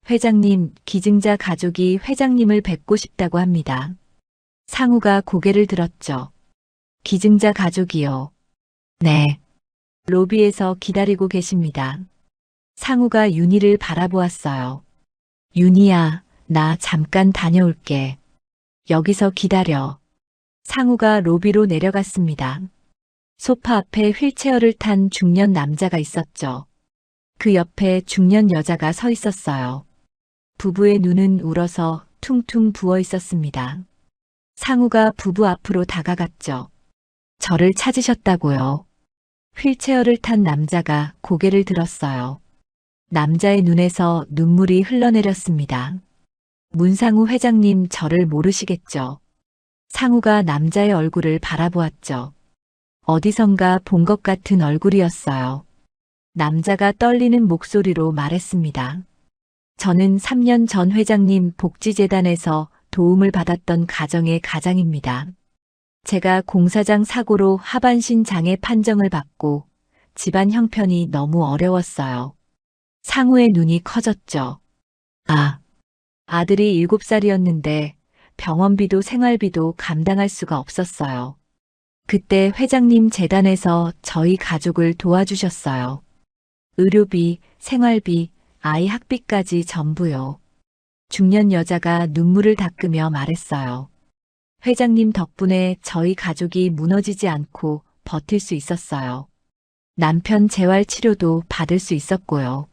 회장님, 기증자 가족이 회장님을 뵙고 싶다고 합니다. 상우가 고개를 들었죠. 기증자 가족이요. 네. 로비에서 기다리고 계십니다. 상우가 윤희를 바라보았어요. 윤희야, 나 잠깐 다녀올게. 여기서 기다려. 상우가 로비로 내려갔습니다. 소파 앞에 휠체어를 탄 중년 남자가 있었죠. 그 옆에 중년 여자가 서 있었어요. 부부의 눈은 울어서 퉁퉁 부어 있었습니다. 상우가 부부 앞으로 다가갔죠. 저를 찾으셨다고요. 휠체어를 탄 남자가 고개를 들었어요. 남자의 눈에서 눈물이 흘러내렸습니다. 문상우 회장님 저를 모르시겠죠? 상우가 남자의 얼굴을 바라보았죠. 어디선가 본 것 같은 얼굴이었어요. 남자가 떨리는 목소리로 말했습니다. 저는 3년 전 회장님 복지재단에서 도움을 받았던 가정의 가장입니다. 제가 공사장 사고로 하반신 장애 판정을 받고 집안 형편이 너무 어려웠어요. 상우의 눈이 커졌죠. 아들이 7살이었는데 병원비도 생활비도 감당할 수가 없었어요. 그때 회장님 재단에서 저희 가족을 도와주셨어요. 의료비, 생활비, 아이 학비까지 전부요. 중년 여자가 눈물을 닦으며 말했어요. 회장님 덕분에 저희 가족이 무너지지 않고 버틸 수 있었어요. 남편 재활 치료도 받을 수 있었고요.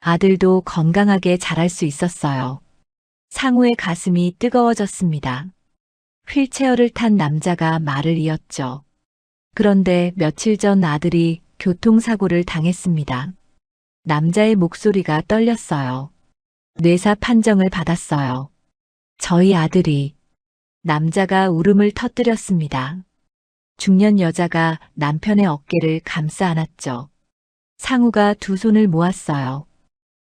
아들도 건강하게 자랄 수 있었어요. 상우의 가슴이 뜨거워졌습니다. 휠체어를 탄 남자가 말을 이었죠. 그런데 며칠 전 아들이 교통사고를 당했습니다. 남자의 목소리가 떨렸어요. 뇌사 판정을 받았어요. 저희 아들이. 남자가 울음을 터뜨렸습니다. 중년 여자가 남편의 어깨를 감싸 안았죠. 상우가 두 손을 모았어요.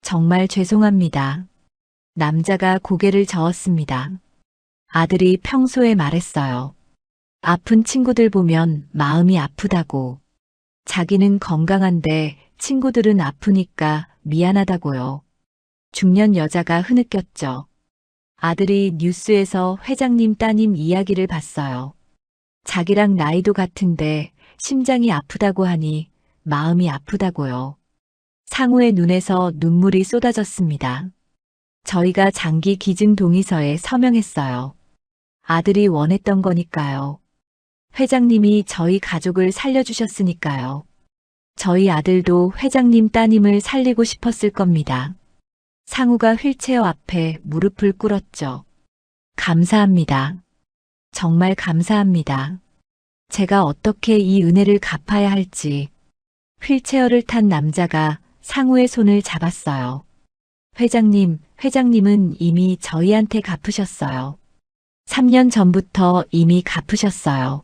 정말 죄송합니다. 남자가 고개를 저었습니다. 아들이 평소에 말했어요. 아픈 친구들 보면 마음이 아프다고. 자기는 건강한데 친구들은 아프니까 미안하다고요. 중년 여자가 흐느꼈죠. 아들이 뉴스에서 회장님 따님 이야기를 봤어요. 자기랑 나이도 같은데 심장이 아프다고 하니 마음이 아프다고요. 상우의 눈에서 눈물이 쏟아졌습니다. 저희가 장기 기증 동의서에 서명했어요. 아들이 원했던 거니까요. 회장님이 저희 가족을 살려주셨으니까요. 저희 아들도 회장님 따님을 살리고 싶었을 겁니다. 상우가 휠체어 앞에 무릎을 꿇었죠. 감사합니다. 정말 감사합니다. 제가 어떻게 이 은혜를 갚아야 할지. 휠체어를 탄 남자가 상우의 손을 잡았어요. 회장님은 이미 저희한테 갚으셨어요. 3년 전부터 이미 갚으셨어요.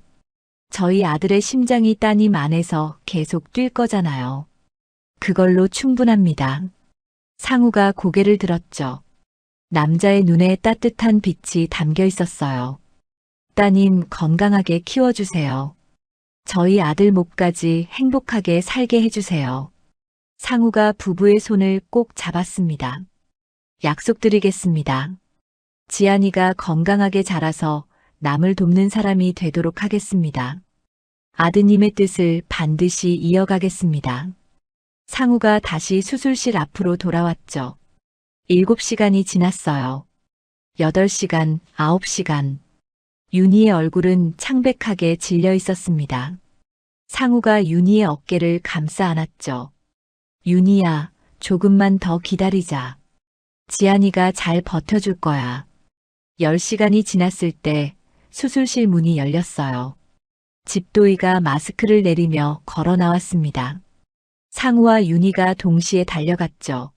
저희 아들의 심장이 따님 안에서 계속 뛸 거잖아요. 그걸로 충분합니다. 상우가 고개를 들었죠. 남자의 눈에 따뜻한 빛이 담겨 있었어요. 따님 건강하게 키워주세요. 저희 아들 목까지 행복하게 살게 해주세요. 상우가 부부의 손을 꼭 잡았습니다. 약속드리겠습니다. 지안이가 건강하게 자라서 남을 돕는 사람이 되도록 하겠습니다. 아드님의 뜻을 반드시 이어가겠습니다. 상우가 다시 수술실 앞으로 돌아왔죠. 7시간이 지났어요. 8시간, 9시간. 윤희의 얼굴은 창백하게 질려 있었습니다. 상우가 윤희의 어깨를 감싸 안았죠. 윤희야, 조금만 더 기다리자. 지안이가 잘 버텨줄 거야. 10시간이 지났을 때 수술실 문이 열렸어요. 집도이가 마스크를 내리며 걸어 나왔습니다. 상우와 윤희가 동시에 달려갔죠.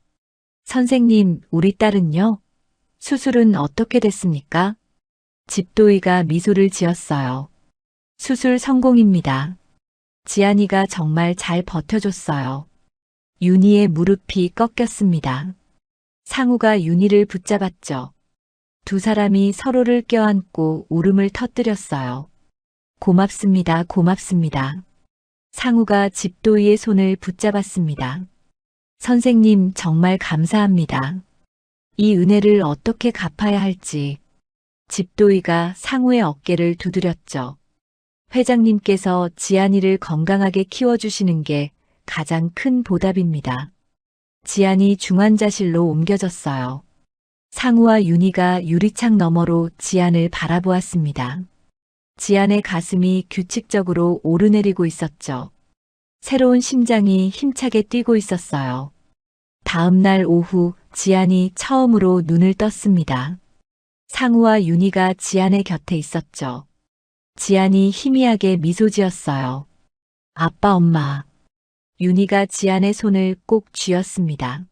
선생님, 우리 딸은요? 수술은 어떻게 됐습니까? 집도이가 미소를 지었어요. 수술 성공입니다. 지안이가 정말 잘 버텨줬어요. 윤희의 무릎이 꺾였습니다. 상우가 윤희를 붙잡았죠. 두 사람이 서로를 껴안고 울음을 터뜨렸어요. 고맙습니다. 고맙습니다. 상우가 집도이의 손을 붙잡았습니다. 선생님 정말 감사합니다. 이 은혜를 어떻게 갚아야 할지. 집도이가 상우의 어깨를 두드렸죠. 회장님께서 지안이를 건강하게 키워주시는 게 가장 큰 보답입니다. 지안이 중환자실로 옮겨졌어요. 상우와 윤희가 유리창 너머로 지안을 바라보았습니다. 지안의 가슴이 규칙적으로 오르내리고 있었죠. 새로운 심장이 힘차게 뛰고 있었어요. 다음 날 오후 지안이 처음으로 눈을 떴습니다. 상우와 윤희가 지안의 곁에 있었죠. 지안이 희미하게 미소 지었어요. 아빠, 엄마. 윤희가 지안의 손을 꼭 쥐었습니다.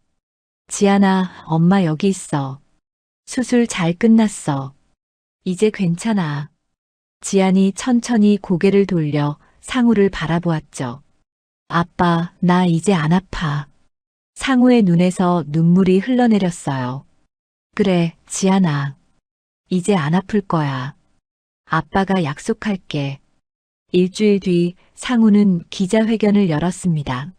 지안아, 엄마 여기 있어. 수술 잘 끝났어. 이제 괜찮아. 지안이 천천히 고개를 돌려 상우를 바라보았죠. 아빠, 나 이제 안 아파. 상우의 눈에서 눈물이 흘러내렸어요. 그래, 지안아. 이제 안 아플 거야. 아빠가 약속할게. 일주일 뒤 상우는 기자회견을 열었습니다.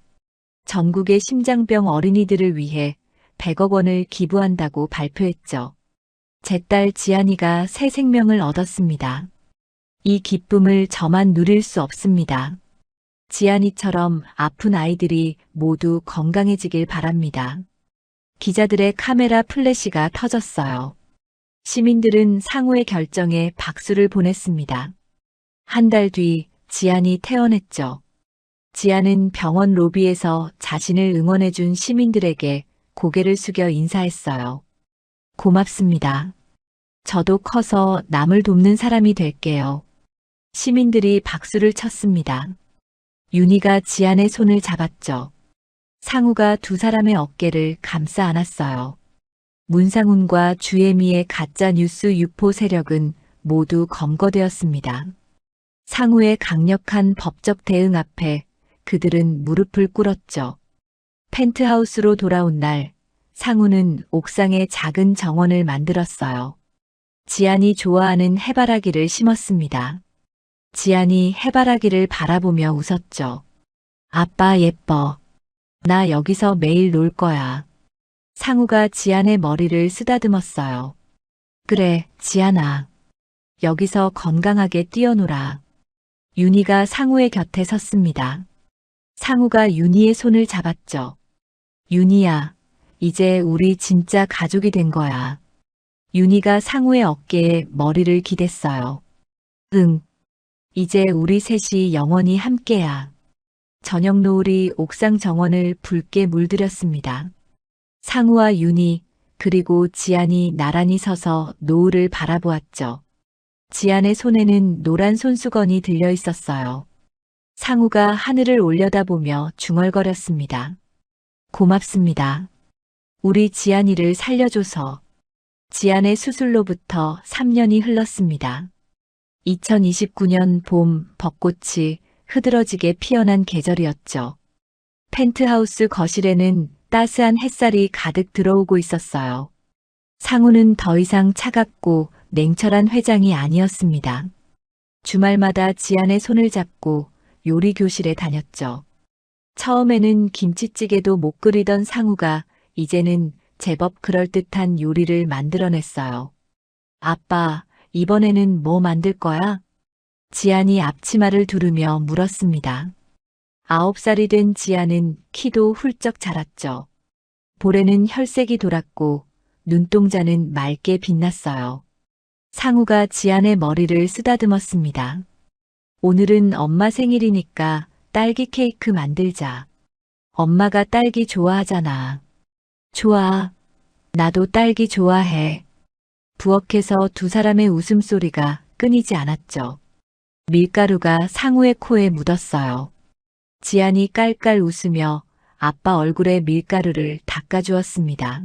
전국의 심장병 어린이들을 위해 100억 원을 기부한다고 발표했죠. 제 딸 지안이가 새 생명을 얻었습니다. 이 기쁨을 저만 누릴 수 없습니다. 지안이처럼 아픈 아이들이 모두 건강해지길 바랍니다. 기자들의 카메라 플래시가 터졌어요. 시민들은 상우의 결정에 박수를 보냈습니다. 한 달 뒤 지안이 퇴원했죠. 지안은 병원 로비에서 자신을 응원해준 시민들에게 고개를 숙여 인사했어요. 고맙습니다. 저도 커서 남을 돕는 사람이 될게요. 시민들이 박수를 쳤습니다. 윤희가 지안의 손을 잡았죠. 상우가 두 사람의 어깨를 감싸 안았어요. 문상훈과 주혜미의 가짜 뉴스 유포 세력은 모두 검거되었습니다. 상우의 강력한 법적 대응 앞에 그들은 무릎을 꿇었죠. 펜트하우스로 돌아온 날, 상우는 옥상에 작은 정원을 만들었어요. 지안이 좋아하는 해바라기를 심었습니다. 지안이 해바라기를 바라보며 웃었죠. 아빠 예뻐. 나 여기서 매일 놀 거야. 상우가 지안의 머리를 쓰다듬었어요. 그래, 지안아. 여기서 건강하게 뛰어놀아. 윤희가 상우의 곁에 섰습니다. 상우가 윤희의 손을 잡았죠. 윤희야, 이제 우리 진짜 가족이 된 거야. 윤희가 상우의 어깨에 머리를 기댔어요. 응. 이제 우리 셋이 영원히 함께야. 저녁 노을이 옥상 정원을 붉게 물들였습니다. 상우와 윤희, 그리고 지안이 나란히 서서 노을을 바라보았죠. 지안의 손에는 노란 손수건이 들려 있었어요. 상우가 하늘을 올려다보며 중얼거렸습니다. 고맙습니다. 우리 지안이를 살려줘서. 지안의 수술로부터 3년이 흘렀습니다. 2029년 봄 벚꽃이 흐드러지게 피어난 계절이었죠. 펜트하우스 거실에는 따스한 햇살이 가득 들어오고 있었어요. 상우는 더 이상 차갑고 냉철한 회장이 아니었습니다. 주말마다 지안의 손을 잡고 요리 교실에 다녔죠. 처음에는 김치찌개도 못 끓이던 상우가 이제는 제법 그럴듯한 요리를 만들어냈어요. 아빠, 이번에는 뭐 만들 거야? 지안이 앞치마를 두르며 물었습니다. 9살이 된 지안은 키도 훌쩍 자랐죠. 볼에는 혈색이 돌았고 눈동자는 맑게 빛났어요. 상우가 지안의 머리를 쓰다듬었습니다. 오늘은 엄마 생일이니까 딸기 케이크 만들자. 엄마가 딸기 좋아하잖아. 좋아. 나도 딸기 좋아해. 부엌에서 두 사람의 웃음소리가 끊이지 않았죠. 밀가루가 상우의 코에 묻었어요. 지안이 깔깔 웃으며 아빠 얼굴에 밀가루를 닦아주었습니다.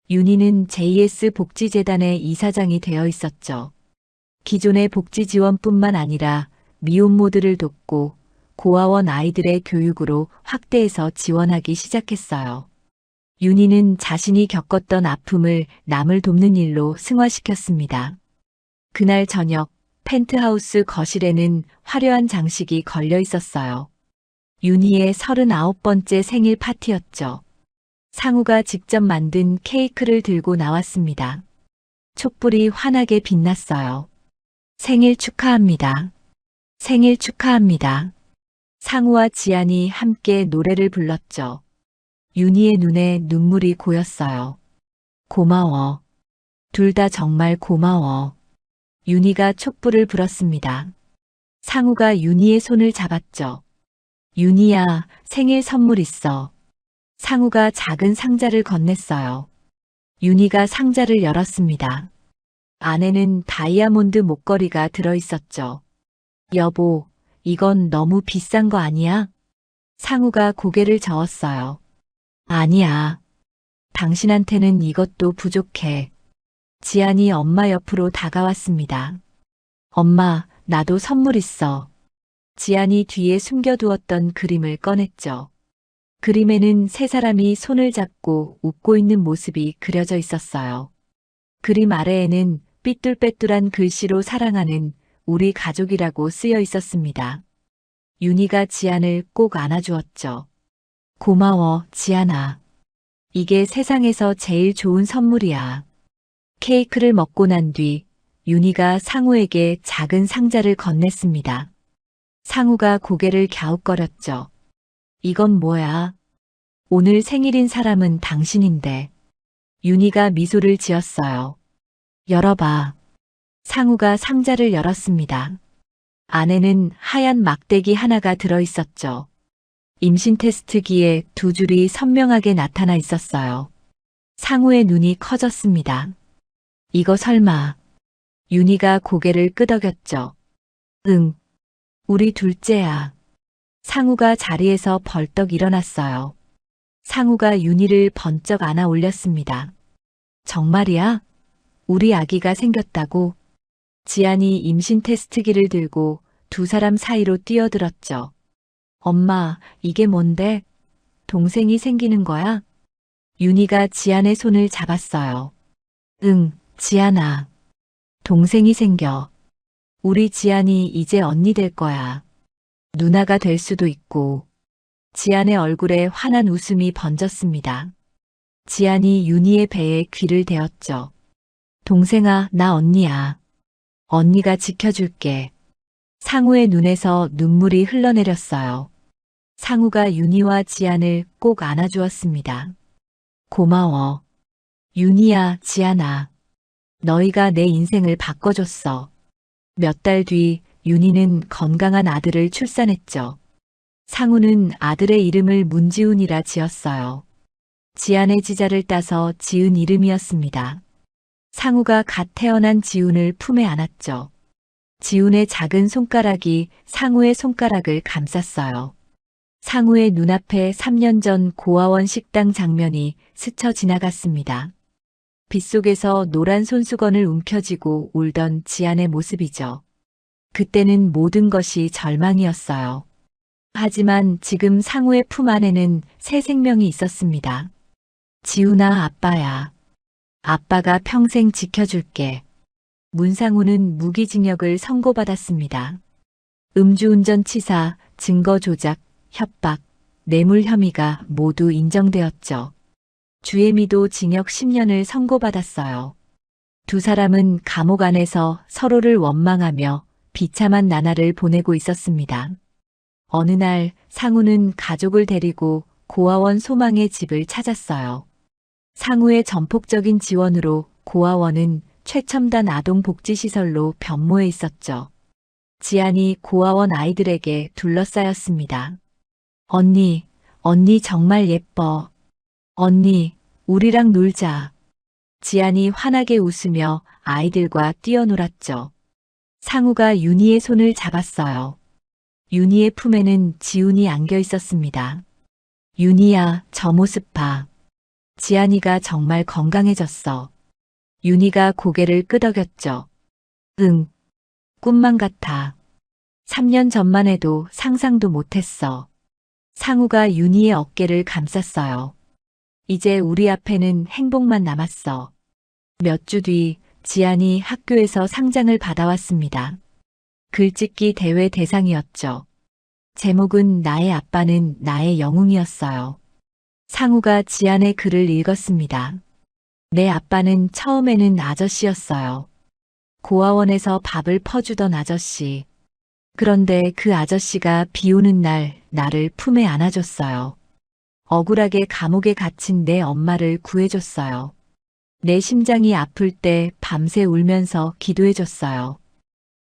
윤희는 JS 복지재단의 이사장이 되어 있었죠. 기존의 복지 지원뿐만 아니라 미혼모들을 돕고 고아원 아이들의 교육으로 확대해서 지원하기 시작했어요. 윤희는 자신이 겪었던 아픔을 남을 돕는 일로 승화시켰습니다. 그날 저녁 펜트하우스 거실에는 화려한 장식이 걸려 있었어요. 윤희의 39번째 생일 파티였죠. 상우가 직접 만든 케이크를 들고 나왔습니다. 촛불이 환하게 빛났어요. 생일 축하합니다. 생일 축하합니다. 상우와 지안이 함께 노래를 불렀죠. 윤희의 눈에 눈물이 고였어요. 고마워. 둘 다 정말 고마워. 윤희가 촛불을 불었습니다. 상우가 윤희의 손을 잡았죠. 윤희야, 생일 선물 있어. 상우가 작은 상자를 건넸어요. 윤희가 상자를 열었습니다. 안에는 다이아몬드 목걸이가 들어있었죠. 여보, 이건 너무 비싼 거 아니야? 상우가 고개를 저었어요. 아니야. 당신한테는 이것도 부족해. 지안이 엄마 옆으로 다가왔습니다. 엄마, 나도 선물 있어. 지안이 뒤에 숨겨두었던 그림을 꺼냈죠. 그림에는 세 사람이 손을 잡고 웃고 있는 모습이 그려져 있었어요. 그림 아래에는 삐뚤빼뚤한 글씨로 사랑하는 우리 가족이라고 쓰여 있었습니다. 윤희가 지안을 꼭 안아주었죠. 고마워, 지안아. 이게 세상에서 제일 좋은 선물이야. 케이크를 먹고 난 뒤 윤희가 상우에게 작은 상자를 건넸습니다. 상우가 고개를 갸웃거렸죠. 이건 뭐야? 오늘 생일인 사람은 당신인데. 윤희가 미소를 지었어요. 열어봐. 상우가 상자를 열었습니다. 안에는 하얀 막대기 하나가 들어있었죠. 임신 테스트기에 두 줄이 선명하게 나타나 있었어요. 상우의 눈이 커졌습니다. 이거 설마. 윤희가 고개를 끄덕였죠. 응, 우리 둘째야. 상우가 자리에서 벌떡 일어났어요. 상우가 윤희를 번쩍 안아 올렸습니다. 정말이야? 우리 아기가 생겼다고? 지안이 임신 테스트기를 들고 두 사람 사이로 뛰어들었죠. 엄마, 이게 뭔데? 동생이 생기는 거야? 윤희가 지안의 손을 잡았어요. 응, 지안아. 동생이 생겨. 우리 지안이 이제 언니 될 거야. 누나가 될 수도 있고. 지안의 얼굴에 환한 웃음이 번졌습니다. 지안이 윤희의 배에 귀를 대었죠. 동생아, 나 언니야. 언니가 지켜줄게. 상우의 눈에서 눈물이 흘러내렸어요. 상우가 윤희와 지안을 꼭 안아주었습니다. 고마워. 윤희야, 지안아. 너희가 내 인생을 바꿔줬어. 몇 달 뒤 윤희는 건강한 아들을 출산했죠. 상우는 아들의 이름을 문지훈이라 지었어요. 지안의 지자를 따서 지은 이름이었습니다. 상우가 갓 태어난 지훈을 품에 안았죠. 지훈의 작은 손가락이 상우의 손가락을 감쌌어요. 상우의 눈앞에 3년 전 고아원 식당 장면이 스쳐 지나갔습니다. 빗속에서 노란 손수건을 움켜쥐고 울던 지안의 모습이죠. 그때는 모든 것이 절망이었어요. 하지만 지금 상우의 품 안에는 새 생명이 있었습니다. 지훈아, 아빠야. 아빠가 평생 지켜줄게. 문상우는 무기징역을 선고받았습니다. 음주운전 치사, 증거 조작, 협박, 뇌물 혐의가 모두 인정되었죠. 주혜미도 징역 10년을 선고받았어요. 두 사람은 감옥 안에서 서로를 원망하며 비참한 나날을 보내고 있었습니다. 어느 날 상우는 가족을 데리고 고아원 소망의 집을 찾았어요. 상우의 전폭적인 지원으로 고아원은 최첨단 아동복지시설로 변모해 있었죠. 지안이 고아원 아이들에게 둘러싸였습니다. 언니 정말 예뻐. 언니, 우리랑 놀자. 지안이 환하게 웃으며 아이들과 뛰어놀았죠. 상우가 윤희의 손을 잡았어요. 윤희의 품에는 지훈이 안겨 있었습니다. 윤희야, 저 모습 봐. 지안이가 정말 건강해졌어. 윤희가 고개를 끄덕였죠. 응, 꿈만 같아. 3년 전만 해도 상상도 못했어. 상우가 윤희의 어깨를 감쌌어요. 이제 우리 앞에는 행복만 남았어. 몇 주 뒤 지안이 학교에서 상장을 받아왔습니다. 글짓기 대회 대상이었죠. 제목은 나의 아빠는 나의 영웅이었어요. 상우가 지안의 글을 읽었습니다. 내 아빠는 처음에는 아저씨였어요. 고아원에서 밥을 퍼주던 아저씨. 그런데 그 아저씨가 비 오는 날 나를 품에 안아줬어요. 억울하게 감옥에 갇힌 내 엄마를 구해줬어요. 내 심장이 아플 때 밤새 울면서 기도해줬어요.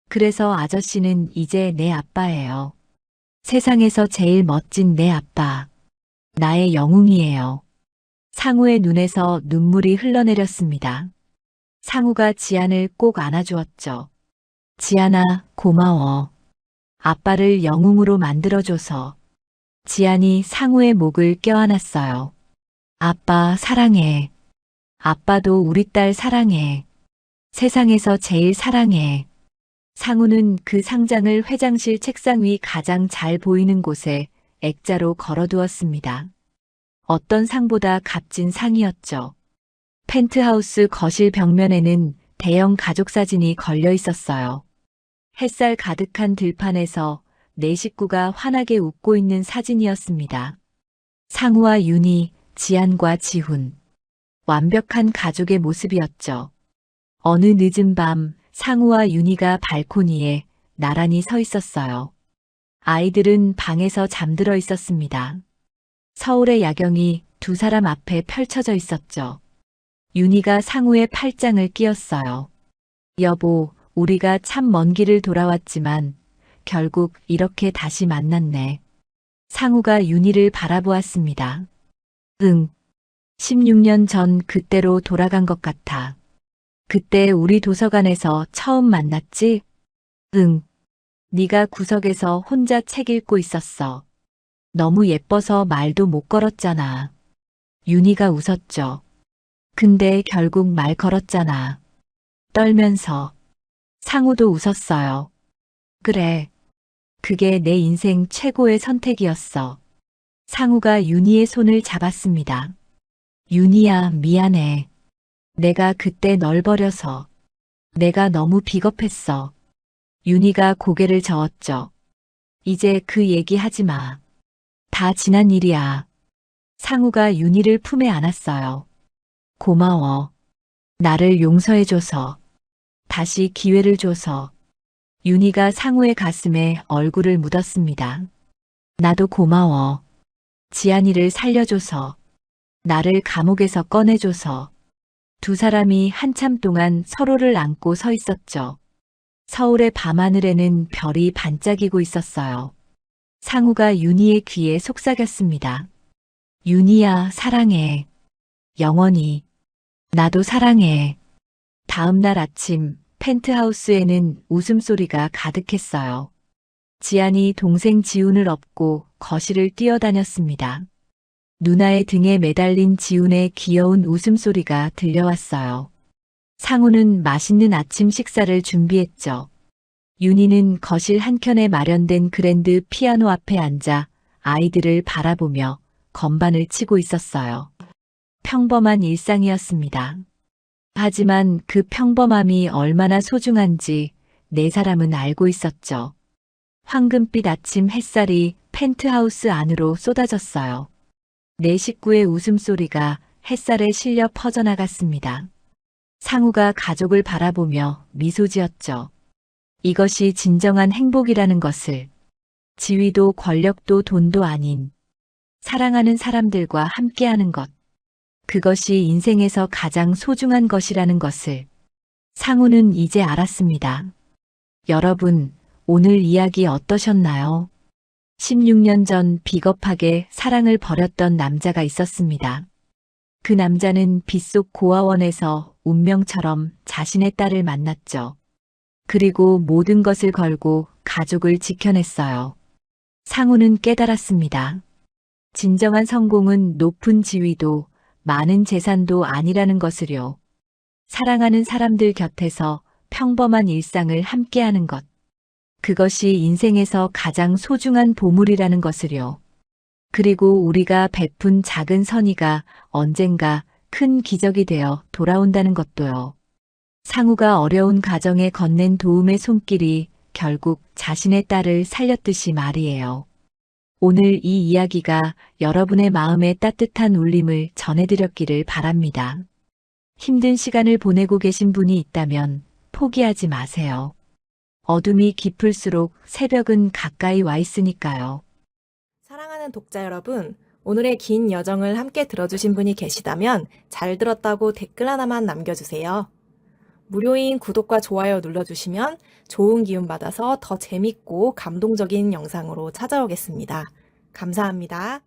그래서 아저씨는 이제 내 아빠예요. 세상에서 제일 멋진 내 아빠. 나의 영웅이에요. 상우의 눈에서 눈물이 흘러내렸습니다. 상우가 지안을 꼭 안아주었죠. 지안아, 고마워. 아빠를 영웅으로 만들어줘서. 지안이 상우의 목을 껴안았어요. 아빠 사랑해. 아빠도 우리 딸 사랑해. 세상에서 제일 사랑해. 상우는 그 상장을 회장실 책상 위 가장 잘 보이는 곳에 액자로 걸어두었습니다. 어떤 상보다 값진 상이었죠. 펜트하우스 거실 벽면에는 대형 가족 사진이 걸려 있었어요. 햇살 가득한 들판에서 네 식구가 환하게 웃고 있는 사진이었습니다. 상우와 윤희, 지안과 지훈. 완벽한 가족의 모습이었죠. 어느 늦은 밤 상우와 윤희가 발코니에 나란히 서 있었어요. 아이들은 방에서 잠들어 있었습니다. 서울의 야경이 두 사람 앞에 펼쳐져 있었죠. 윤희가 상우의 팔짱을 끼었어요. 여보, 우리가 참 먼 길을 돌아왔지만 결국 이렇게 다시 만났네. 상우가 윤희를 바라보았습니다. 응. 16년 전 그때로 돌아간 것 같아. 그때 우리 도서관에서 처음 만났지? 응. 네가 구석에서 혼자 책 읽고 있었어. 너무 예뻐서 말도 못 걸었잖아. 윤희가 웃었죠. 근데 결국 말 걸었잖아. 떨면서. 상우도 웃었어요. 그래. 그게 내 인생 최고의 선택이었어. 상우가 윤희의 손을 잡았습니다. 윤희야, 미안해. 내가 그때 널 버려서. 내가 너무 비겁했어. 윤희가 고개를 저었죠. 이제 그 얘기 하지 마. 다 지난 일이야. 상우가 윤희를 품에 안았어요. 고마워. 나를 용서해줘서. 다시 기회를 줘서. 윤희가 상우의 가슴에 얼굴을 묻었습니다. 나도 고마워. 지안이를 살려줘서. 나를 감옥에서 꺼내줘서. 두 사람이 한참 동안 서로를 안고 서 있었죠. 서울의 밤하늘에는 별이 반짝이고 있었어요. 상우가 윤희의 귀에 속삭였습니다. 윤희야, 사랑해. 영원히. 나도 사랑해. 다음 날 아침 펜트하우스에는 웃음소리가 가득했어요. 지안이 동생 지훈을 업고 거실을 뛰어다녔습니다. 누나의 등에 매달린 지훈의 귀여운 웃음소리가 들려왔어요. 상우는 맛있는 아침 식사를 준비했죠. 윤희는 거실 한켠에 마련된 그랜드 피아노 앞에 앉아 아이들을 바라보며 건반을 치고 있었어요. 평범한 일상이었습니다. 하지만 그 평범함이 얼마나 소중한지 네 사람은 알고 있었죠. 황금빛 아침 햇살이 펜트하우스 안으로 쏟아졌어요. 네 식구의 웃음소리가 햇살에 실려 퍼져나갔습니다. 상우가 가족을 바라보며 미소 지었죠. 이것이 진정한 행복이라는 것을. 지위도 권력도 돈도 아닌 사랑하는 사람들과 함께하는 것. 그것이 인생에서 가장 소중한 것이라는 것을 상우는 이제 알았습니다. 여러분, 오늘 이야기 어떠셨나요? 16년 전 비겁하게 사랑을 버렸던 남자가 있었습니다. 그 남자는 빗속 고아원에서 운명처럼 자신의 딸을 만났죠. 그리고 모든 것을 걸고 가족을 지켜냈어요. 상우는 깨달았습니다. 진정한 성공은 높은 지위도 많은 재산도 아니라는 것을요. 사랑하는 사람들 곁에서 평범한 일상을 함께하는 것. 그것이 인생에서 가장 소중한 보물이라는 것을요. 그리고 우리가 베푼 작은 선의가 언젠가 큰 기적이 되어 돌아온다는 것도요. 상우가 어려운 가정에 건넨 도움의 손길이 결국 자신의 딸을 살렸듯이 말이에요. 오늘 이 이야기가 여러분의 마음에 따뜻한 울림을 전해드렸기를 바랍니다. 힘든 시간을 보내고 계신 분이 있다면 포기하지 마세요. 어둠이 깊을수록 새벽은 가까이 와 있으니까요. 사랑하는 독자 여러분, 오늘의 긴 여정을 함께 들어주신 분이 계시다면 잘 들었다고 댓글 하나만 남겨주세요. 무료인 구독과 좋아요 눌러주시면 좋은 기운 받아서 더 재밌고 감동적인 영상으로 찾아오겠습니다. 감사합니다.